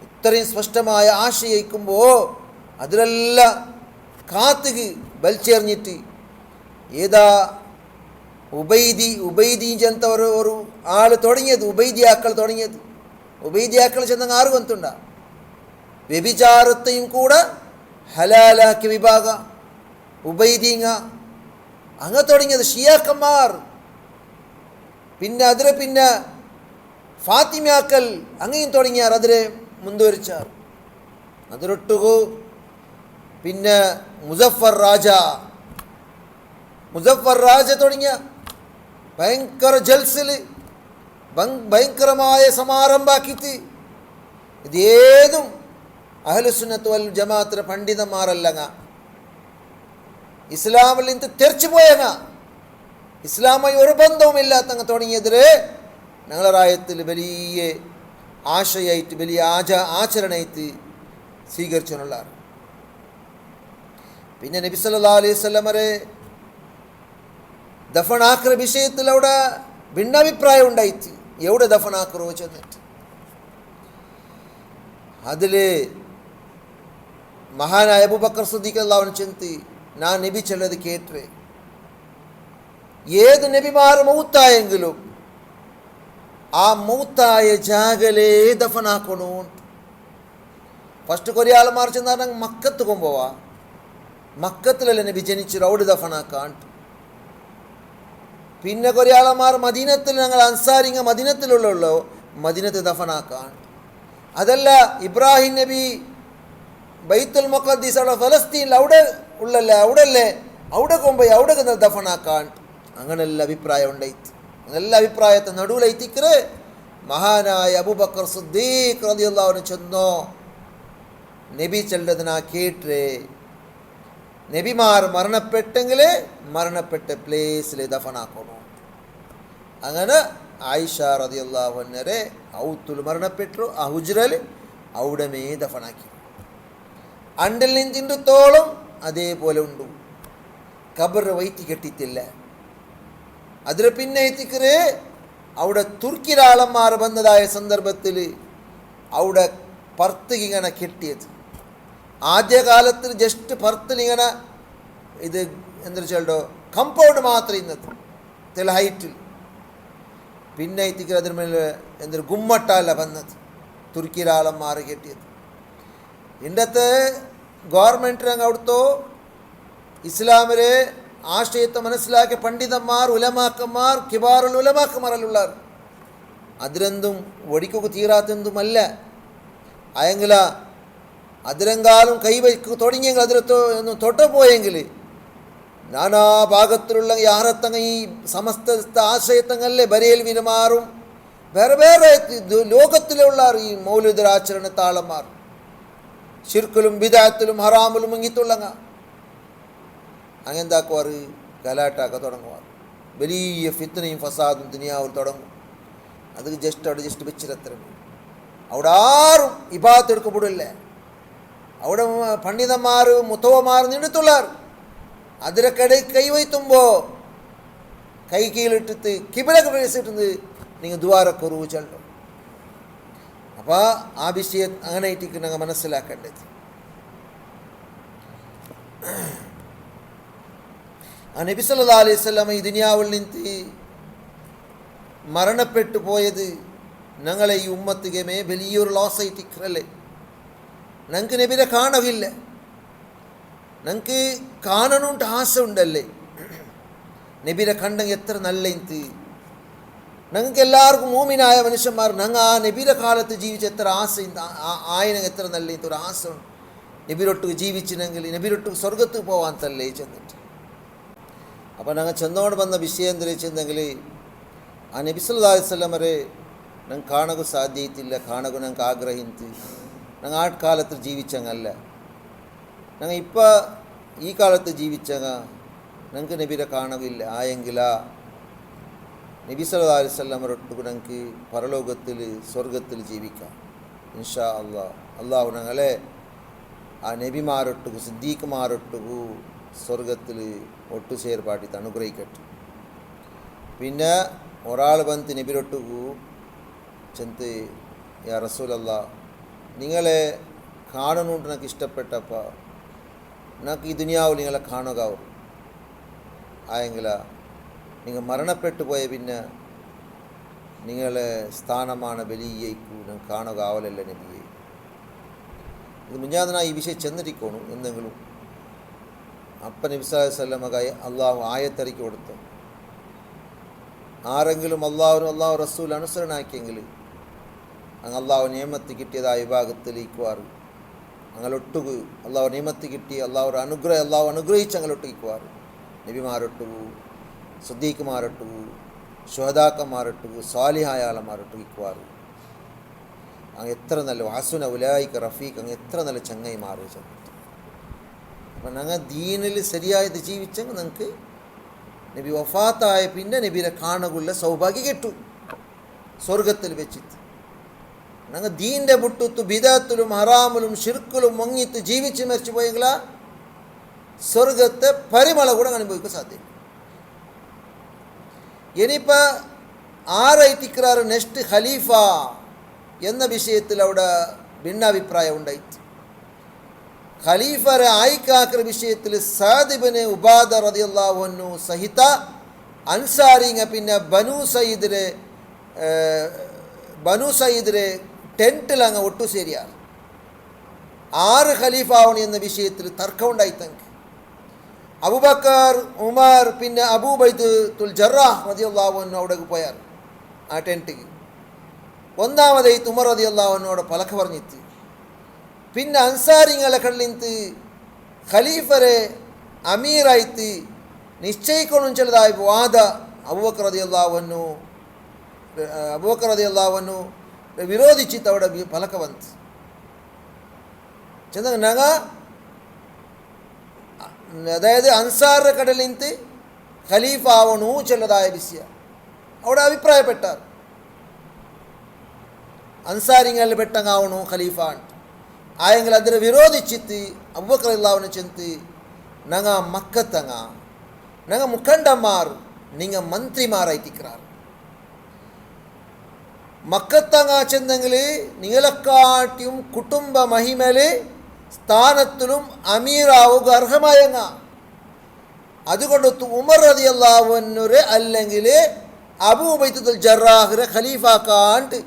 ഇത്രയും സ്പഷ്ടമായ ആശയിക്കുമ്പോൾ അതിലെല്ലാം കാത്തുകി ബലിച്ചെറിഞ്ഞിട്ട് ഏതാ ഉബൈദി ചെന്ന ഒരു ആൾ തുടങ്ങിയത്, ഉബൈദിയാക്കൾ തുടങ്ങിയത്. ഉബൈദിയാക്കൾ ചെന്ന ആറ് കൊന്തുണ്ട വ്യഭിചാരത്തെയും കൂടെ ഹലാലാക്കിയ വിഭാഗ ഉബൈദീങ്ങ അങ്ങ് തുടങ്ങിയത് ഷിയാക്കന്മാർ. പിന്നെ പിന്നെ ഫാത്തിമാക്കൽ അങ്ങയും തുടങ്ങിയാർ, അതിരെ മുൻവരിച്ചാർ. അതിലൊട്ടുകു പിന്നെ മുസഫർ രാജ തുടങ്ങിയ ഭയങ്കര ജൽസിൽ ഭയങ്കരമായ സമാരംഭാക്കിയിട്ട് ഇതേതും അഹ്ലുസുന്നത്ത് വൽ ജമാഅത്തിലെ പണ്ഡിതന്മാരല്ലങ്ങ, ഇസ്ലാമിൽ നിന്ന് തെറിച്ചു പോയങ്ങ, ഇസ്ലാമായി ഒരു ബന്ധവുമില്ലാത്തങ്ങ് തുടങ്ങിയതിരെ ഞങ്ങളെ റായത്തിൽ വലിയ ആശയായിട്ട് വലിയ ആചരണമായിട്ട് സ്വീകരിച്ചുള്ള. പിന്നെ നബി സല്ലല്ലാഹു അലൈഹി വസല്ലമരെ ദഫനാക്ര വിഷയത്തിൽ അവിടെ ഭിന്നാഭിപ്രായം ഉണ്ടായിട്ട് എവിടെ ദഫനാക്രോ ചെന്നിട്ട് അതിൽ മഹാനായ അബൂബക്കർ സിദ്ദീഖ് റളിയല്ലാഹു അൻഹു ചെന്ന് ഞാൻ നബി ചൊല്ലത് കേട്ടേ, ഏത് നബിമാർ മൗത്തായെങ്കിലും ആ മൗത്തായ ജാഗലേ ദഫനാക്കണു. ഫസ്റ്റ് കുറേ ആൾമാർ ചെന്നാൽ മക്കത്ത് കൊണ്ടുപോവാ, മക്കത്തിലല്ലേ നബി ജനിച്ചു അവിടെ ദഫനാക്കാൻ. പിന്നെ കുറേ ആൾമാർ മദീനത്തിൽ, ഞങ്ങൾ അൻസാരിങ്ങ മദീനത്തിലുള്ളൂ, മദീനത്ത് ദഫനാക്കാൻ. അതല്ല ഇബ്രാഹിം നബി ബൈത്തുൽ മുഖദ്ദിസ് അവിടെ ഫലസ്തീനിൽ അവിടെ ഉള്ളല്ലേ, അവിടെ കൊണ്ടുപോയി അവിടെ ദഫനാക്കാൻ. അങ്ങനെയുള്ള അഭിപ്രായം ഉണ്ടായിട്ട് നല്ല അഭിപ്രായത്തെ നടുവിലെത്തിക്കറ് മഹാനായ അബൂബക്കർ സിദ്ദീഖ് റളിയല്ലാഹു അൻഹു ചെന്നോ നബി ചൊല്ലതിനാ കേട്ടേ, നബിമാർ മരണപ്പെട്ടെങ്കിൽ മരണപ്പെട്ട പ്ലേസിൽ ദഫനാക്കണം. അങ്ങനെ ആയിഷ റളിയല്ലാഹു അൻഹരെ ഔത്തുൽ മരണപ്പെട്ടു, ആ ഹുജ്റൽ അവിടമേ ദഫനാക്കി. അണ്ടിൽ നിന്നിടത്തോളം അതേപോലെ ഉണ്ട്, ഖബർ വൈറ്റി കെട്ടിത്തില്ല. അതിൽ പിന്നെ എത്തിക്കറ് അവിടെ തുർക്കിരാളന്മാർ വന്നതായ സന്ദർഭത്തിൽ അവിടെ പർത്തിങ്ങനെ കെട്ടിയത്. ആദ്യകാലത്തിൽ ജസ്റ്റ് പർത്തിലിങ്ങനെ ഇത് എന്താ വെച്ചാലോ കമ്പൗണ്ട് മാത്രം ഇന്നത് ചില ഹൈറ്റിൽ. പിന്നെ എത്തിക്കറ് അതിന് മേലെ എന്തൊരു ഗുമ്മട്ടല്ല വന്നത്, തുർക്കിരാളന്മാർ കെട്ടിയത്. ഇന്നത്തെ ഗവൺമെൻറ്റിനങ്ങ് അവിടുത്തെ ഇസ്ലാമിലെ ആശയത്തെ മനസ്സിലാക്കിയ പണ്ഡിതന്മാർ, ഉലമാക്കന്മാർ, കിബാറുൽ ഉലമാക്കന്മാരല്ലുള്ള അതിലെന്തും ഒടിക്കൊക്കെ തീരാത്തെന്തുമല്ല. അയെങ്കില അതിലെങ്കാലും കൈവയ്ക്ക് തുടങ്ങിയെങ്കിൽ അതിലൊന്നും തൊട്ടുപോയെങ്കിൽ നാനാ ഭാഗത്തിലുള്ള യാറത്തങ്ങ ഈ സമസ്ത ആശയത്തങ്ങല്ലേ ബരയിൽ വിരമാറും വേറെ വേറെ ലോകത്തിലുള്ള ഈ മൗലിദാചരണ താളന്മാർ ശിർക്കിലും ബിദഅത്തിലും ഹറാമിലും മുങ്ങിത്തുള്ളങ്ങ അങ്ങെന്താക്കുവാർ ഗലാട്ടാക്ക തുടങ്ങുവാർ. വലിയ ഫിത്നയും ഫസാദും ദുനിയാവിൽ തുടങ്ങും. അത് അവിടെ ജസ്റ്റ് വെച്ചിരത്തരം. അവിടെ ആരും ഇബാദത്ത് എടുക്കപ്പെടില്ല. അവിടെ പണ്ഡിതന്മാർ മുത്തവന്മാർ നീണ്ടുത്തുള്ളാർ. അതിലൊക്കെ കൈവയ്ത്തുമ്പോൾ കൈ കീഴിലിട്ടിട്ട് കിബിലൊക്കെ വെച്ചിട്ട് നിങ്ങൾ ദ്വാരക്കുറവ് ചെല്ലും. അപ്പോൾ ആ വിഷയം അങ്ങനെ ആയിട്ട് ഞങ്ങൾ മനസ്സിലാക്കേണ്ടത്. ആ നബി സല്ലല്ലാഹു അലൈഹി വസല്ലം ഈ ദുനിയാവിൽ നിന്ന് മരണപ്പെട്ടു പോയത് ഞങ്ങളെ ഈ ഉമ്മത്തികമേ വലിയൊരു ലോസായിട്ടിക്കറല്ലേ. ഞങ്ങൾക്ക് നബിനെ കാണവില്ല, ഞങ്ങൾക്ക് കാണണമെന്ന് ആശ ഉണ്ടല്ലേ. നബിനെ കണ്ടെങ്കിൽ എത്ര നല്ല ഇന്ത്. ഞങ്ങൾക്ക് എല്ലാവർക്കും മൂമിനായ മനുഷ്യന്മാർ ഞങ്ങൾ ആ നബിയുടെ കാലത്ത് ജീവിച്ച എത്ര ആശ ആയന എത്ര നല്ല ഇന്ത് ഒരു ആശ ഉണ്ട്. നബിരൊട്ട് ജീവിച്ചിനെങ്കിൽ നബിരൊട്ട് സ്വർഗത്ത് പോവാൻ തല്ലേ ചെന്നിട്ട് അപ്പോൾ ഞങ്ങൾ ചെന്നോട് വന്ന വിഷയം എന്താ വെച്ചെങ്കിൽ ആ നബി സല്ലല്ലാഹു അലൈഹി വസല്ലമരെ ഞങ്ങൾക്ക് കാണുക സാധ്യത്തില്ല, കാണുക ഞങ്ങൾക്ക് ആഗ്രഹിച്ച് ഞങ്ങൾ ആ കാലത്ത് ജീവിച്ചങ്ങല്ല. ഞങ്ങൾ ഇപ്പോൾ ഈ കാലത്ത് ജീവിച്ചങ്ങ ഞങ്ങൾക്ക് നബിയെ കാണുകയില്ല ആയെങ്കില നബി സല്ലല്ലാഹു അലൈഹി വസല്ലമരൊട്ട് ഞങ്ങൾക്ക് പരലോകത്തിൽ സ്വർഗത്തിൽ ജീവിക്കാം ഇൻഷാ അള്ളാഹ്. അള്ളാഹു ഞങ്ങളെ ആ നബിമാരൊട്ടുകു സിദ്ദീഖുമാരൊട്ടുകു സ്വർഗത്തിൽ ഒട്ടുചേർപ്പാട്ടിത്ത് അനുഗ്രഹിക്കട്ടെ. പിന്നെ ഒരാൾ വന്ന് നബിരൊട്ടുകു ചെന്ന് യാ റസൂലല്ലാ നിങ്ങളെ കാണുന്നുണ്ട് എനിക്ക് ഇഷ്ടപ്പെട്ടപ്പോൾ എനിക്ക് ഈ ദുനിയാവിൽ നിങ്ങളെ കാണുകാവും ആയെങ്കില നിങ്ങൾ മരണപ്പെട്ടു പോയ പിന്നെ നിങ്ങളെ സ്ഥാനമാണ് വലിയേക്കു ഞാൻ കാണുക ആവലല്ല നബിയെ. ഇത് മുഞ്ഞാതെ ഈ വിഷയം ചെന്നിരിക്കണു എന്തെങ്കിലും അപ്പം നബി സല്ലല്ലാഹു അലൈഹി വസല്ലമക്ക് അള്ളാഹു ആയത്തിറക്കി കൊടുത്തു. ആരെങ്കിലും അള്ളാഹു റസൂൽ അനുസരണാക്കിയെങ്കിൽ അങ്ങ് അള്ളാഹു നിയമത്ത് കിട്ടിയതായ വിഭാഗത്തിലേക്കുവാറ് അങ്ങനൊട്ടുകു അള്ളാഹു നിയമത്ത് കിട്ടി അള്ളാഹു അനുഗ്രഹിച്ച് അങ്ങനൊട്ടിക്കുവാറ് നബിമാരൊട്ടുകു സിദ്ദീഖുമാരൊട്ടുകു ശുഹദാക്കന്മാരൊട്ടുകു സ്വാലിഹായ ആളന്മാരൊട്ടുക്കുവാറ് അങ്ങ് എത്ര നല്ല ഹസുന ഉലായിക്ക് റഫീഖ് അങ്ങ് എത്ര നല്ല ചങ്ങായി മാറി ചെന്നിട്ട്. അപ്പം ഞങ്ങൾ ദീനിൽ ശരിയായത് ജീവിച്ചെങ്കിൽ നിങ്ങൾക്ക് നബി വഫാത്തായ പിന്നെ നബിയെ കാണുകയുള്ള സൗഭാഗ്യം കിട്ടും സ്വർഗത്തിൽ വെച്ചിട്ട്. ഞങ്ങൾ ദീൻ്റെ മുട്ടുത്ത് ബിദഅത്തിലും ഹറാമിലും ഷിർക്കിലും മുങ്ങിത്ത് ജീവിച്ച് മരിച്ചു പോയെങ്കിൽ സ്വർഗത്തെ പരിമള കൂടെ അനുഭവിക്കാൻ സാധ്യത. ഇനിയിപ്പോൾ ആരായിട്ടിക്കാറ് നെക്സ്റ്റ് ഖലീഫ എന്ന വിഷയത്തിൽ അവിടെ ഭിന്നാഭിപ്രായം ഉണ്ടായിട്ട് ഖലീഫറെ ആയിക്കാക്കുന്ന വിഷയത്തിൽ സഅദ് ഇബ്നു ഉബാദ റളിയല്ലാഹു അൻഹു സഹിത അൻസാരിങ്ങ പിന്നെ ബനു സയ്യിദിരെ ടെൻറ്റിൽ അങ്ങ് ഒട്ടുശേരിയാണ് 6 ഖലീഫ ആവണം എന്ന വിഷയത്തിൽ തർക്കമുണ്ടായി തങ്ങ്. അബൂബക്കർ ഉമർ പിന്നെ അബൂബൈദുൽ ജറാഹ് റളിയല്ലാഹു അൻഹു അവിടെ പോയാൽ ആ ടെൻറ്റിക്ക് ഒന്നാമതായിട്ട് ഉമർ റളിയല്ലാഹു അൻഹു അവിടെ പലക്ക പറഞ്ഞിട്ട് പിന്നെ അൻസാരിങ്ങളെ കള്ളിന്ത് ഖലീഫറെ അമീറായിട്ട് നിശ്ചയിക്കണം ചിലതായ വാദ അബൂബക്കർ റളിയല്ലാഹു അൻഹു വിരോധിച്ചിട്ട് അവിടെ പലക്ക വന്ന് ചെന്ന ഞങ്ങ അതായത് അൻസാറിൻ്റെ കടലിന്ത് ഖലീഫ ആവണു ചിലതായ വിഷയം അവിടെ അഭിപ്രായപ്പെട്ടാർ അൻസാരിങ്ങളിൽ പെട്ടങ്ങാവണു ഖലീഫ ആയെങ്കിൽ അതിനെ വിരോധിച്ചിട്ട് അബൂബക്കർ റളിയല്ലാഹു അൻഹു ചെന്ന് ഞങ്ങ മക്കത്തങ്ങ ഞങ്ങ മുഖണ്ഡന്മാർ നിങ്ങൾ മന്ത്രിമാരായിട്ടിക്കാർ മക്കത്തങ്ങ ചെന്നെങ്കിൽ നിങ്ങളെക്കാട്ടിയും കുടുംബ മഹിമല് സ്ഥാനത്തിലും അമീറാവുക അർഹമായങ്ങ. അതുകൊണ്ട് ഉമർ റളിയല്ലാഹു അൻഹുരെ അല്ലെങ്കിൽ അബൂബൈദുൽ ജറാഹിറെ ഖലീഫാക്കാണ്ട്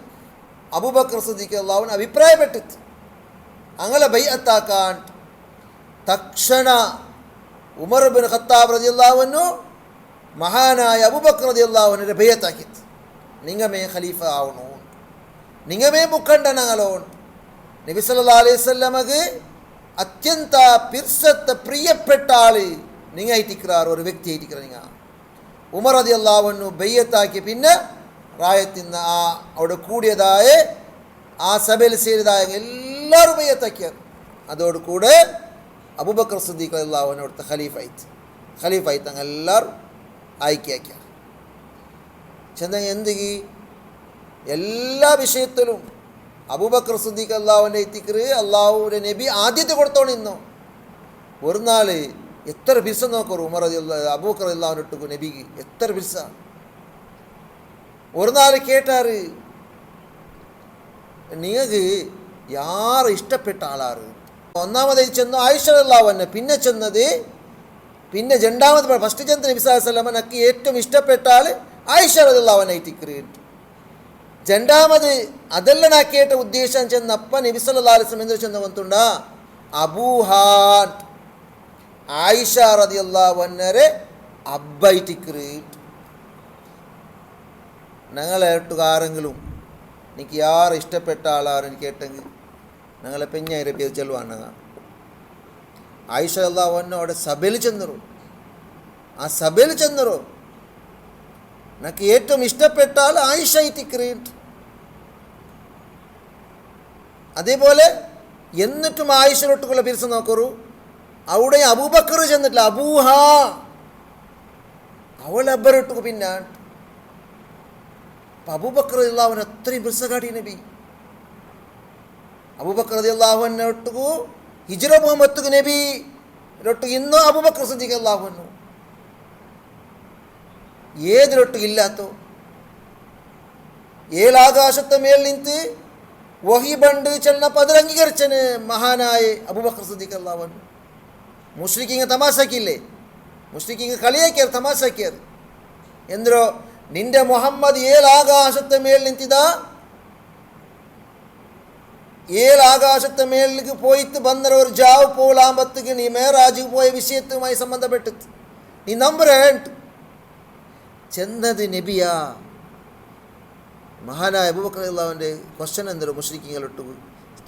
അബൂബക്കർ സിദ്ദീഖ് റളിയല്ലാഹു അൻഹു അഭിപ്രായപ്പെട്ടിട്ട് അങ്ങനെ ബൈഅത്താക്കാൻ തക്ഷണ ഉമർ ഇബ്നു ഖത്താബ് റളിയല്ലാഹു അൻഹു മഹാനായ അബൂബക്കർ റളിയല്ലാഹു അൻഹുരെ ബൈഅത്താക്കിയത് നിങ്ങമേ ഖലീഫ ആവണു നിങ്ങമേ മുഖണ്ഡനങ്ങളോ. നബി സല്ലല്ലാഹു അലൈഹി വസല്ലമക്ക് അത്യന്ത പിർസത്തെ പ്രിയപ്പെട്ട ആള് നിങ്ങായിട്ടിക്കാർ ഒരു വ്യക്തി ആയിട്ടിക്കാർ നിങ്ങ ഉമർ റളിയല്ലാഹു അൻഹു ബൈഅത്താക്കി പിന്നെ റായത്തിന്ന് ആ അവിടെ കൂടിയതായ ആ സഭയിൽ ചേരിയതായ എല്ലാവരും ബൈഅത്താക്കിയത്. അതോടുകൂടെ അബൂബക്കർ സിദ്ദീഖ് റളിയല്ലാഹു അൻഹു അവിടുത്തെ ഖലീഫായിട്ട് അങ്ങ് എല്ലാവരും ആയിക്കാക്കിയ ചെന്നെങ്കിൽ എന്തെങ്കി എല്ലാ വിഷയത്തിലും അബൂബക്കർ സിദ്ദീഖ് അള്ളാഹുവിൻ്റെ എത്തിക്കറ് അള്ളാഹുവിൻ്റെ നബി ആദ്യത്തെ കൊടുത്തോണ്ടിരുന്നു. ഒരു നാൾ എത്ര ബിർസ നോക്കൂ ഉമർ അബൂബക്കർ റളിയല്ലാഹു അൻഹു നബിക്ക് എത്ര ബിർസ. ഒരു നാൾ കേട്ടാറ് നിങ്ങൾക്ക് യാറ് ഇഷ്ടപ്പെട്ട ആളാറ്. ഒന്നാമതായി ചെന്നു ആയിഷ റളിയല്ലാഹു അൻഹ, പിന്നെ ചെന്നത് പിന്നെ രണ്ടാമത് ഫസ്റ്റ് ചെന്ന് നബി സല്ലല്ലാഹു അലൈഹി വസല്ലം എനിക്ക് ഏറ്റവും ഇഷ്ടപ്പെട്ട ആൾ ആയിഷ റളിയല്ലാഹു അൻഹ ആയിട്ടിക്കറ്. രണ്ടാമത് അതെല്ലാം നാ കേട്ട ഉദ്ദേശം ചെന്നപ്പ നബി സല്ലല്ലാഹു അലൈഹി വസല്ലം എന്ത് ചെന്ന് വന്നുണ്ട അബൂഹാൻ ആയിഷ റളിയല്ലാഹു അൻഹരെ അബ്ബായിട്ടിക്കറ്. ഞങ്ങളെട്ടുകാരെങ്കിലും എനിക്ക് യാറ് ഇഷ്ടപ്പെട്ട ആളാറ് എനിക്ക് കേട്ടെങ്കിൽ ഞങ്ങളെ പെഞ്ഞായിരം ചെല്ലുവാണ്. ആയിഷ റളിയല്ലാഹു അൻഹ അവിടെ സഭയിൽ ചെന്നു ആ സഭയിൽ ചെന്നറോ എനിക്ക് ഏറ്റവും ഇഷ്ടപ്പെട്ട ആൾ ആയിഷ തിക്രീട്ട്. അതേപോലെ എന്നിട്ടും ആയിഷൊട്ടുള്ള പിരിച്ച് നോക്കറു. അവിടെ അബൂബക്കർ ചെന്നിട്ടില്ല, അബൂഹ അവൾ അബ്ബറിട്ടു. പിന്നെ അബൂബക്കർ റളിയല്ലാഹു അത്രയും പിരിസകാട്ടി നബി. അബൂബക്കർ റളിയല്ലാഹു ഒട്ടുകു ഹിജ്റ പോകുമ്പത്തുകു നബി ഒട്ടുകു ഇന്നോ അബൂബക്കർ സിദ്ദീഖ് റളിയല്ലാഹു അൻഹു ഏതിലൊട്ടുകില്ലാത്തോ. ഏഴാകാശത്തെ മേൽ നിന്ത് വഹി ബണ്ട് ചെന്നപ്പോൾ അതിൽ അംഗീകരിച്ചന് മഹാനായ അബൂബക്കർ സിദ്ദീഖ് റളിയല്ലാഹു അൻഹു. മുശ്രിക്കിങ് തമാശാക്കില്ലേ, മുശ്രിക്കിങ് കളിയാക്കിയാർ, തമാശാക്കിയാർ. എന്തിനോ നിന്റെ മുഹമ്മദ് ഏഴാകാശത്തെ മേൽ നിന്തിതാ, ഏഴാകാശത്തെ മേലിലേക്ക് പോയിട്ട് വന്ന ഒരു ജാവ് പോലാമ്പത്തേക്ക് നീ മേറാജിക്ക് പോയ വിഷയത്തുമായി സംബന്ധപ്പെട്ടിട്ട് നീ നമ്പറേണ്ട് ചെന്നത് നബിയാ. മഹാനായ അബൂബക്കർ റളിയല്ലാഹുവിൻ്റെ ക്വസ്റ്റ്യൻ എന്തോ മുശ്രിക്കുകളിട്ടു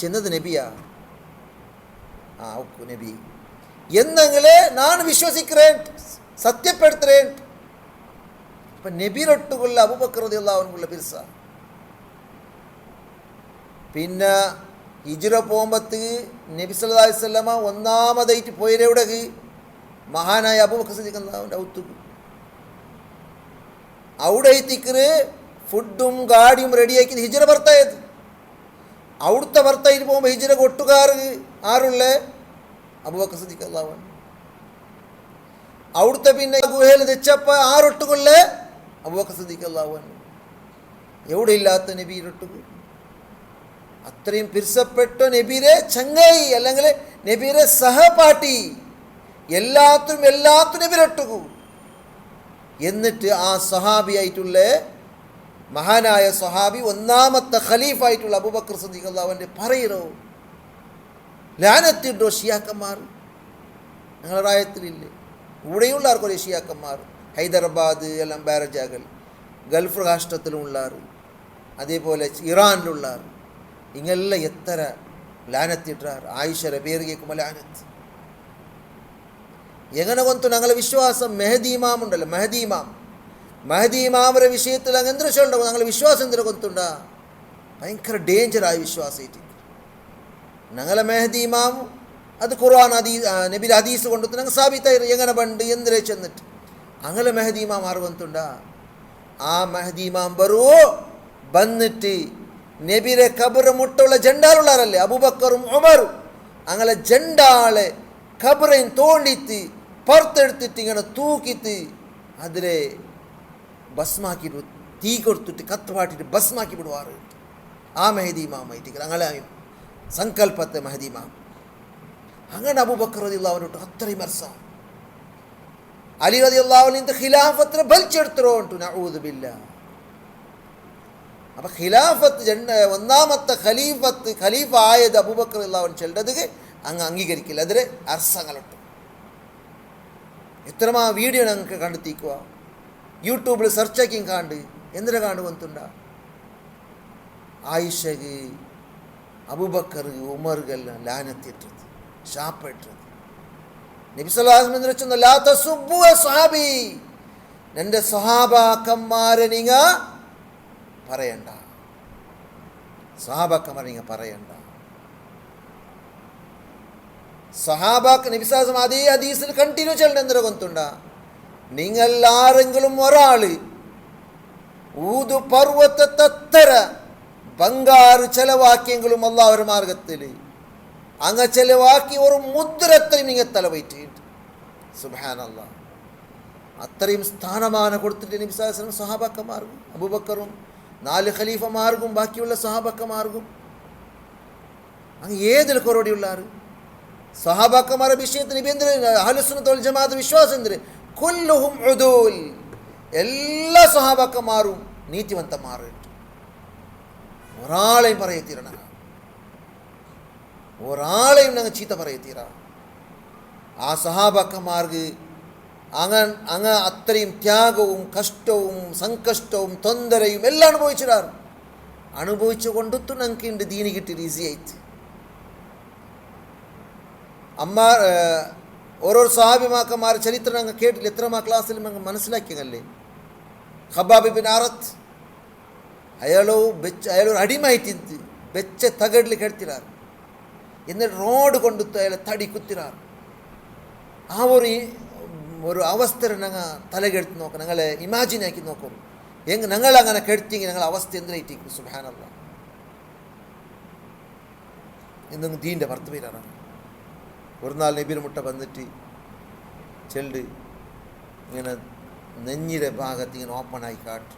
ചെന്നത് നബിയാ. ആ ഓക്കു നബി എന്നെങ്കിലേ ഞാൻ വിശ്വസിக்கிறேன், സത്യപ്പെടുത്തുறேன். അപ്പം നബിയിലൊട്ടുകൊള്ള അബൂബക്കർ റളിയല്ലാഹുവിനുള്ള പിർസ. പിന്നെ ഹിജ്റ പോകുമ്പത്തേക്ക് നബി സല്ലല്ലാഹു അലൈഹി വസല്ലമ ഒന്നാമതായിട്ട് പോയരെവിടെ മഹാനായ അബൂബക്കർ സിദ്ദീഖ് റളിയല്ലാഹുവിൻ്റെ ഔത്തുക്ക്. അവിടെ എത്തിക്കറ് ഫുഡും ഗാഡിയും റെഡിയാക്കി ഹിജ്റ ഭർത്തായത്. അവിടുത്തെ ഭർത്തായിട്ട് പോകുമ്പോൾ ഹിജ്റ കൊട്ടുകാർ ആരുള്ള അബൂബക്കർ സിദ്ദീഖ് റളിയല്ലാഹു അൻഹു. അവിടുത്തെ പിന്നെ ഗുഹയിൽ തെച്ചപ്പോൾ ആരൊട്ടുകൊള്ള അബൂബക്കർ സിദ്ദീഖ് റളിയല്ലാഹു അൻഹു. എവിടെ ഇല്ലാത്ത നബിയിലൊട്ടുക. അത്രയും പിരിസപ്പെട്ട നബിയുടെ ചങ്ങായി അല്ലെങ്കിൽ നബിയുടെ സഹപാഠി, എല്ലാത്തിനും നബിയിലൊട്ടുകു. എന്നിട്ട് ആ സഹാബിയായിട്ടുള്ള മഹാനായ സഹാബി ഒന്നാമത്തെ ഖലീഫായിട്ടുള്ള അബൂബക്കർ സിദ്ദീഖ് റളിയല്ലാഹു അൻഹു പറയണോ ലാനത്തിട്ടോ ഷിയാക്കന്മാർ ഞങ്ങളുടെ റായത്തിലില്ലേ. ഇവിടെയുള്ള ആർക്കൊരു ഷിയാക്കന്മാർ ഹൈദരാബാദ് എല്ലാം ബാരജാകൾ ഗൾഫ് രാഷ്ട്രത്തിലുള്ളാർ, അതേപോലെ ഇറാനിലുള്ളാർ, ഇങ്ങെല്ലാം എത്ര ലാനത്തിട്ടാർ. ആയിഷയുടെ പേര് കേൾക്കുമ്പോൾ ലാനത്ത്. എങ്ങനെ കൊന്തു ഞങ്ങളെ വിശ്വാസം മെഹദി ഇമാം ഉണ്ടല്ലോ, മെഹദി ഇമാമരെ വിഷയത്തിൽ അങ്ങ് എന്തൊരു ചൊല്ലുണ്ടാവും. ഞങ്ങളെ വിശ്വാസം എന്തിനു കൊത്തുണ്ടാ ഭയങ്കര ഡേഞ്ചറായ വിശ്വാസമായിട്ട്. ഞങ്ങളെ മെഹദി ഇമാം അത് ഖുർആൻ നബിയുടെ ഹദീസ് കൊണ്ടു ഞങ്ങൾ സ്ഥാപിത്തായി എങ്ങനെ പണ്ട് എന്തിനെ ചെന്നിട്ട് അങ്ങനെ മെഹദി ഇമാം ആറ് കൊത്തുണ്ടാ. ആ മെഹദി ഇമാം ബറൂ വന്നിട്ട് നബിയുടെ ഖബറ് മുട്ടുള്ള ജണ്ടാളുള്ളാരല്ലേ അബൂബക്കറും ഉമറും, അങ്ങനെ ജണ്ടാളെ ഖബറയും തോണ്ടിത്ത് പുറത്തെടുത്തിട്ട് ഇങ്ങനെ തൂക്കിത്ത് അതിലെ ഭസ്മാക്കിയിട്ട് തീ കൊടുത്തിട്ട് കത്ത് പാട്ടിട്ട് ഭസ്മാക്കി വിടുവാറ്. ആ മെഹദി ഇമാമായിട്ട് അങ്ങനെ സങ്കല്പത്തെ മെഹദി ഇമാം. അങ്ങനെ അബൂബക്കർ റളിയല്ലാഹു അൻഹു അത്രയും അർസ അലി റളിയല്ലാഹു അൻഹു ഖിലാഫത്തിനെ വലിച്ചെടുത്തോ നഊദു ബില്ലാഹ്. അപ്പം ഖിലാഫത്ത് ഒന്നാമത്തെ ഖലീഫ ആയത് അബൂബക്കർ റളിയല്ലാഹു അൻഹു ചെല്ലത് അങ്ങ് അംഗീകരിക്കില്ല. അതിൽ അർസങ്ങളുണ്ട്. എത്രമാ വീഡിയോ ഞങ്ങൾക്ക് കണ്ടെത്തിക്കുക, യൂട്യൂബിൽ സെർച്ചാക്കിയും കാണ്ട് എന്തിനാ കാണ്ട് വന്നിട്ടുണ്ട. ആയിഷക്ക് അബൂബക്കർ ഉമറുകെല്ലാം ലാനത്തിട്ടത് ഷാപ്പിട്ടത്. നബി സല്ലല്ലാഹു അലൈഹി വസല്ലം വെച്ചൊന്നും ലാ തസുബ്ബു അസ്ഹാബി, എൻ്റെ സ്വഹാബാക്കന്മാരെ നിങ്ങ പറയണ്ട, സ്വഹാബാക്കന്മാരെ നിങ്ങ പറയണ്ട. സഹാബാക്ക് നബി സല്ലല്ലാഹു അലൈഹി വസല്ലം അതേ ഹദീസിൽ കണ്ടിന്യൂ ചെയ്യണ്ട. എന്തിനാ കൊന്തുണ്ട നിങ്ങൾ ആരെങ്കിലും ഒരാൾ ഊതു പർവ്വതത്തര ബംഗാറ് ചെലവാക്കിയെങ്കിലും അല്ലാഹുവിന്റെ മാർഗത്തിൽ അങ്ങ് ചെലവാക്കി ഒരു മുദ്രത്രയും നിങ്ങൾ തലവയിട്ടുണ്ട്. സുബ്ഹാനല്ലാഹ്. അത്രയും സ്ഥാനമാനം കൊടുത്തിട്ട് നബി സല്ലല്ലാഹു അലൈഹി വസല്ലം സഹാബാക്കന്മാർക്കും അബൂബക്കറും 4 ഖലീഫമാർക്കും ബാക്കിയുള്ള സഹാബാക്കന്മാർക്കും അങ്ങ് ഏതിൽ കുറവടിയുള്ളാറ് സഹാബാക്കന്മാരുടെ വിഷയത്തിൽ നബി എന്തിന് അഹ്ലുസുന്നത്ത് വൽ ജമാഅത്ത് വിശ്വാസം എന്തിന് കുല്ലുഹും ഉദൂൽ, എല്ലാ സഹാബാക്കന്മാരും നീതിവന്തന്മാർ. ഒരാളെയും പറയത്തീരണ, ഒരാളെയും ഞങ്ങൾ ചീത്ത പറയത്തീര. ആ സഹാബാക്കന്മാർക്ക് അങ്ങ് അത്രയും ത്യാഗവും കഷ്ടവും സങ്കഷ്ടവും തൊന്തരയും എല്ലാം അനുഭവിച്ചിടാറ്. അനുഭവിച്ചു കൊണ്ടുത്തു ഞങ്ങൾക്ക് ഉണ്ട് ദീനി കിട്ടി ഈസി ആയിട്ട്. ഓരോരോ സ്വഹാബിമാക്കന്മാരുടെ ചരിത്രം ഞങ്ങൾ കേട്ടില്ല, എത്രമാ ക്ലാസ്സിലും ഞങ്ങൾ മനസ്സിലാക്കിയല്ലേ. ഖബ്ബാബ് ബിൻ അറത്ത് അയാളൊരു അടിമായിട്ട് വെച്ച തകടിൽ കിടത്തിരാറ്, എന്നിട്ട് റോഡ് കൊണ്ടുത്ത് അയാളെ തടി കുത്തിരാറ്. ആ ഒരു അവസ്ഥ ഞങ്ങൾ തലകെടുത്ത് നോക്കാം, ഞങ്ങളെ ഇമാജിൻ ആക്കി നോക്കും. ഞങ്ങളങ്ങനെ കെടുത്തിയെങ്കിൽ ഞങ്ങളെ അവസ്ഥ എന്തിനായിട്ടിരിക്കും. സുബ്ഹാനല്ലാഹ്. എന്തെങ്കിലും ദീൻ്റെ ഭർത്ത് പേരാണ്. ഒരു നാൾ നബിയുടെ മുട്ട വന്നിട്ട് ചെല്ല് ഇങ്ങനെ നെഞ്ഞിയുടെ ഭാഗത്ത് ഇങ്ങനെ ഓപ്പണായി കാട്ട്.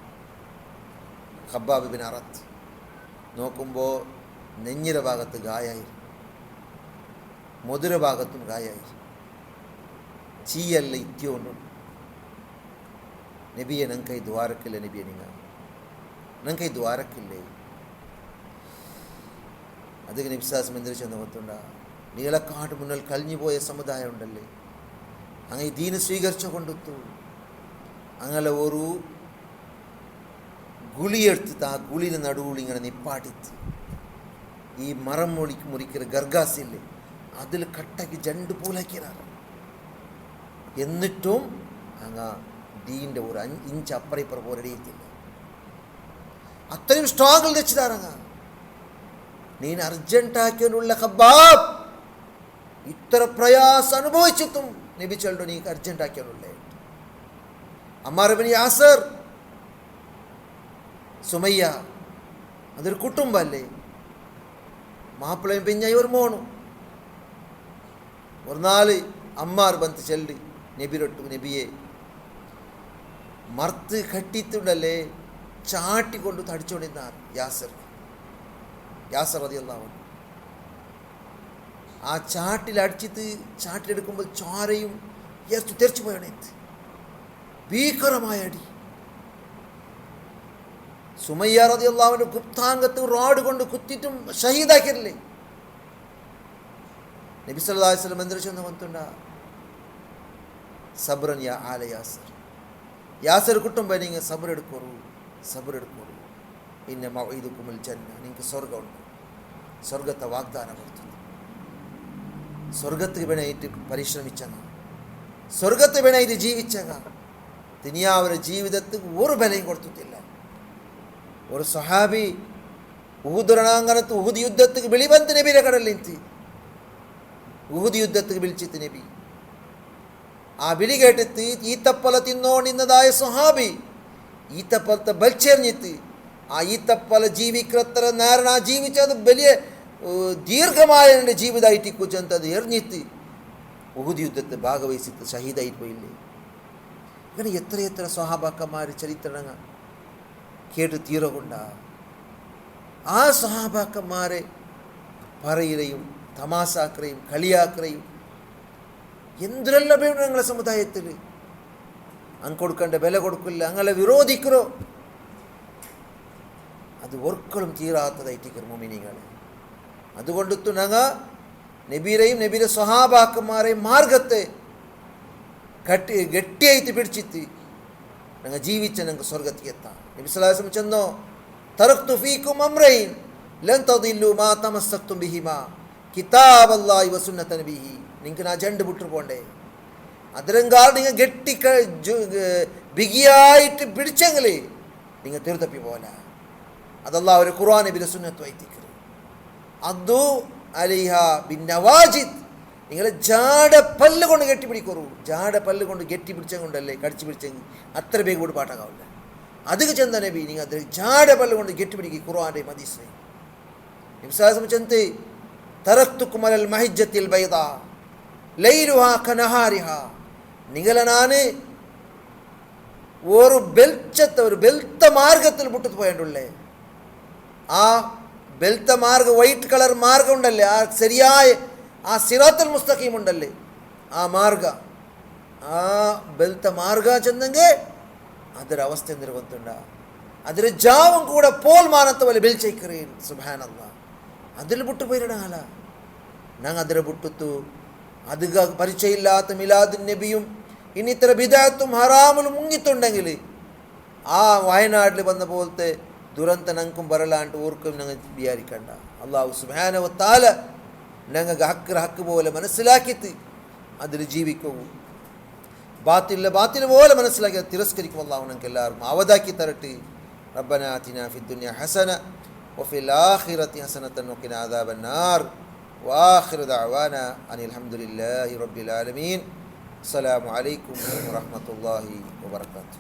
ഖബ്ബാബ് ബിൻ അറത്ത് നോക്കുമ്പോൾ നെഞ്ഞിയുടെ ഭാഗത്ത് ഗായായി, മുതിര ഭാഗത്തും ഗായായി, ചീയല്ല ഇത്യോണ്ടുണ്ട്. നബിയെ ഞങ്ങൾക്ക് ഈ ദ്വാരക്കില്ല, നബിയെ ഞങ്ങൾക്ക് ഈ ദ്വാരക്കില്ലേ. അത് നബിസാസം എന്തിരിച്ചെന്ന് ഓർത്തുണ്ട. നീളക്കാട് മുന്നിൽ കഴിഞ്ഞു പോയ സമുദായം ഉണ്ടല്ലേ, അങ്ങനെ ഈ ദീന് സ്വീകരിച്ചു കൊണ്ടെത്തു. അങ്ങനെ ഒരു ഗുളിയെടുത്തിട്ട് ആ ഗുളിന് നടുവിൽ ഇങ്ങനെ നിപ്പാട്ടിത്ത് ഈ മരം മുറിക്കുന്ന ഗർഗാസില്ലേ അതിൽ കട്ടയ്ക്ക് ജണ്ട് പൂലാക്കിയതാണ്. എന്നിട്ടും അങ്ങ് ദീൻ്റെ ഒരു 5 ഇഞ്ച് അപ്പുറം പോരടിയിട്ടില്ല. അത്രയും സ്ട്രോങ്ങിൽ വെച്ചിട്ടാറങ്ങ. നീ അർജന്റാക്കിയുള്ള ഖബ്ബാബ് ഇത്ര പ്രയാസം അനുഭവിച്ചിട്ടും നബി ചൊല്ലു നീ അർജന്റാക്കിയാണുള്ളേ. അമ്മാർ ഇബ്നു യാസിർ, സുമയ്യ, അതൊരു കുടുംബല്ലേ, മാപ്പിളയും പിഞ്ഞായി ഒരു മോണും. ഒരു നാല് അമ്മാർ ബന്ത് ചെല്ലി നബിരൊട്ടു, നബിയെ മർത്ത് കെട്ടിത്തുണ്ടല്ലേ ചാട്ടിക്കൊണ്ട് തടിച്ചുകൊണ്ടിരുന്നാർ യാസർ റളിയല്ലാഹു അൻഹു. ആ ചാട്ടിലടിച്ചിട്ട് ചാട്ടിലെടുക്കുമ്പോൾ ചോരയും തെറിച്ചു പോയണേത്ത് ഭീകരമായ അടി. സുമയ്യ റളിയല്ലാഹു അൻഹു ഗുപ്താംഗത്ത് റോഡ് കൊണ്ട് കുത്തിയിട്ടും ഷഹീദാക്കിയല്ലേ. നബി സല്ലല്ലാഹു അലൈഹി വസല്ലം എന്തൊരു ചെന്ന് വന്നിട്ടുണ്ട, സബ്രൻ യാ ആല യാസർ, യാസർ കുട്ടുമ്പോൾ നിങ്ങൾ സബർ എടുക്കൂ. ഇന്ന മൗഇദുകുമുൽ ജന്ന, നിങ്ങൾക്ക് സ്വർഗമുണ്ട്, സ്വർഗത്തെ വാഗ്ദാനം കൊടുത്തു. സ്വർഗത്തിന് വേണമായിട്ട് പരിശ്രമിച്ചങ്ങ, സ്വർഗത്തിന് വേണമായിട്ട് ജീവിച്ചങ്ങ. ദുനിയാവിലെ ജീവിതത്തിൽ ഒരു ബലയും കൊടുത്തിട്ടില്ല. ഒരു സഹാബി ഉഹുദ് രണാങ്കണത്ത് ഉഹുദ് യുദ്ധത്തിന് വെളിവന്ത് നബിയുടെ കടലിൽ ഉഹുദ് യുദ്ധത്തിന് വിളിച്ചിട്ട് നബി ആ വിളി കേട്ടിട്ട് ഈത്തപ്പല തിന്നോണ്ടിന്നതായ സഹാബി ഈത്തപ്പലത്തെ ബൽച്ചെറിഞ്ഞിട്ട് ആ ഈത്തപ്പല ജീവിക്കത്ര നേരം ആ ജീവിച്ചത് വലിയ ദീർഘമായ എൻ്റെ ജീവിതമായിട്ട് കുച്ചಂತ അത് എറിഞ്ഞിട്ട് ഉഹുദ് യുദ്ധത്തെ ഭാഗവഹിച്ചിട്ട് ഷഹീദായി പോയില്ലേ. ഇങ്ങനെ എത്രയെത്ര സ്വഹാബാക്കന്മാർ ചരിത്രങ്ങൾ കേട്ട് തീരകൊണ്ട. ആ സ്വഹാബാക്കന്മാരെ പറയുകയും തമാസാക്കുകയും കളിയാക്കുകയും എന്തിനെല്ലാം വേണം ഞങ്ങളെ സമുദായത്തിൽ. അങ്ങ് കൊടുക്കേണ്ട വില കൊടുക്കില്ല, അങ്ങനെ വിരോധിക്കറോ, അത് ഒരിക്കലും തീരാത്തതായിട്ട് മുഅ്മിനീങ്ങളെ. അതുകൊണ്ടിട്ട് ഞങ്ങൾ നബീരെയും നബിയുടെ സ്വഹാബാക്കന്മാരെയും മാർഗത്തെ ഗട്ടിയായിട്ട് പിടിച്ചിട്ട് ഞങ്ങൾ ജീവിച്ച ഞങ്ങൾക്ക് സ്വർഗത്തിൽ എത്താം. നബി സല്ലല്ലാഹു അലൈഹി വസല്ലം ചെന്നോ, തറക്തു ഫീകും അംറൈൻ ലൻ തദില്ലു മാ തമസ്സക്തും ബിഹിമാ കിതാബല്ലാഹി വസുന്നത നബിഹി. നിങ്ങൾക്ക് ആ ജണ്ട് വിട്ടു പോണ്ടേ, അതിരങ്കാൽ നിങ്ങൾ ഗട്ടി ബിഗിയായിട്ട് പിടിച്ചെങ്കിൽ നിങ്ങൾ തീർത്തപ്പി പോലെ. അതല്ല ഒരു ഖുർആൻ നബിയുടെ സുന്നത്ത് വൈത്തിക്കറ്. അദു അലൈഹ ബിൻ നവാജിദ്, നിങ്ങളെ ജാട പല്ല് കൊണ്ട് കെട്ടിപ്പിടിക്കറു. ജാട പല്ല് കൊണ്ട് കെട്ടി പിടിച്ചെങ്കിലല്ലേ കടിച്ചു പിടിച്ചെങ്കിൽ അത്ര വേഗം കൂടി പാട്ടാകാവില്ല. അതൊക്കെ ചെന്ന നബി നിങ്ങൾ അത് ജാട പല്ല് കൊണ്ട് കെട്ടിപ്പിടിക്കുക. ഖുർആൻ്റെ ഹദീസ് നബി സല്ലല്ലാഹു അലൈഹി വസല്ലം ചെന്ന് തറക്തുക്കും അലൽ മഹജ്ജത്തിൽ ബൈദാ ലൈലുഹാ കനഹാരിഹാ, നിങ്ങളെ ഞാൻ ഒരു ബെൽത്ത മാർഗത്തിൽ വിട്ടു പോയണ്ടല്ലേ. ആ ബെൽത്ത മാർഗം വൈറ്റ് കളർ മാർഗം ഉണ്ടല്ലേ, ആ ശരിയായ ആ സിറാത്തുൽ മുസ്തഖീം ഉണ്ടല്ലേ, ആ മാർഗ ആ ബെൽത്ത മാർഗ ചെന്നെങ്കിൽ അതൊരവസ്ഥ എന്തിരുവത്തുണ്ട. അതൊരു ജാവും കൂടെ പോൽ മാനത്തെ പോലെ ബെൽച്ചൈക്കറേൻ. സുബ്ഹാനല്ലാഹ്. അതിൽ വിട്ടു പോയിടാല ഞങ്ങൾ അതിരെ വിട്ടുത്തു. അധിക പരിചയമില്ലാത്ത മിലാദുൻ നബിയും ഇനി ഇത്ര ബിദഅത്തും ഹറാമും മുങ്ങിത്തുണ്ടെങ്കിൽ ആ വയനാട്ടിൽ വന്ന പോലത്തെ ദുരന്തം ഞങ്ങൾക്കും വരലാണ്ട് ഓർക്കും ഞങ്ങൾ വിചാരിക്കണ്ട. അല്ലാഹു സുബ്ഹാനഹു വ തആല ഞങ്ങൾക്ക് ഹക്ക് പോലെ മനസ്സിലാക്കിയിട്ട് അതിൽ ജീവിക്കുകയും ബാത്തിൽ പോലെ മനസ്സിലാക്കി തിരസ്കരിക്കും. അല്ലാഹു ഞങ്ങൾക്ക് എല്ലാവർക്കും അവതാക്കി തരട്ടെ. റബ്ബനാ ആതിനാ ഫിദ്ദുനിയ ഹസന വഫിൽ ആഖിറതി ഹസനതൻ വഖിനാ അദാബന്നാർ വആഖിറു ദഅവാനാ അനിൽ ഹംദുലില്ലാഹി റബ്ബിൽ ആലമീൻ. അസ്സലാമു അലൈക്കും വറഹ്മത്തുള്ളാഹി വബറകാതുഹു.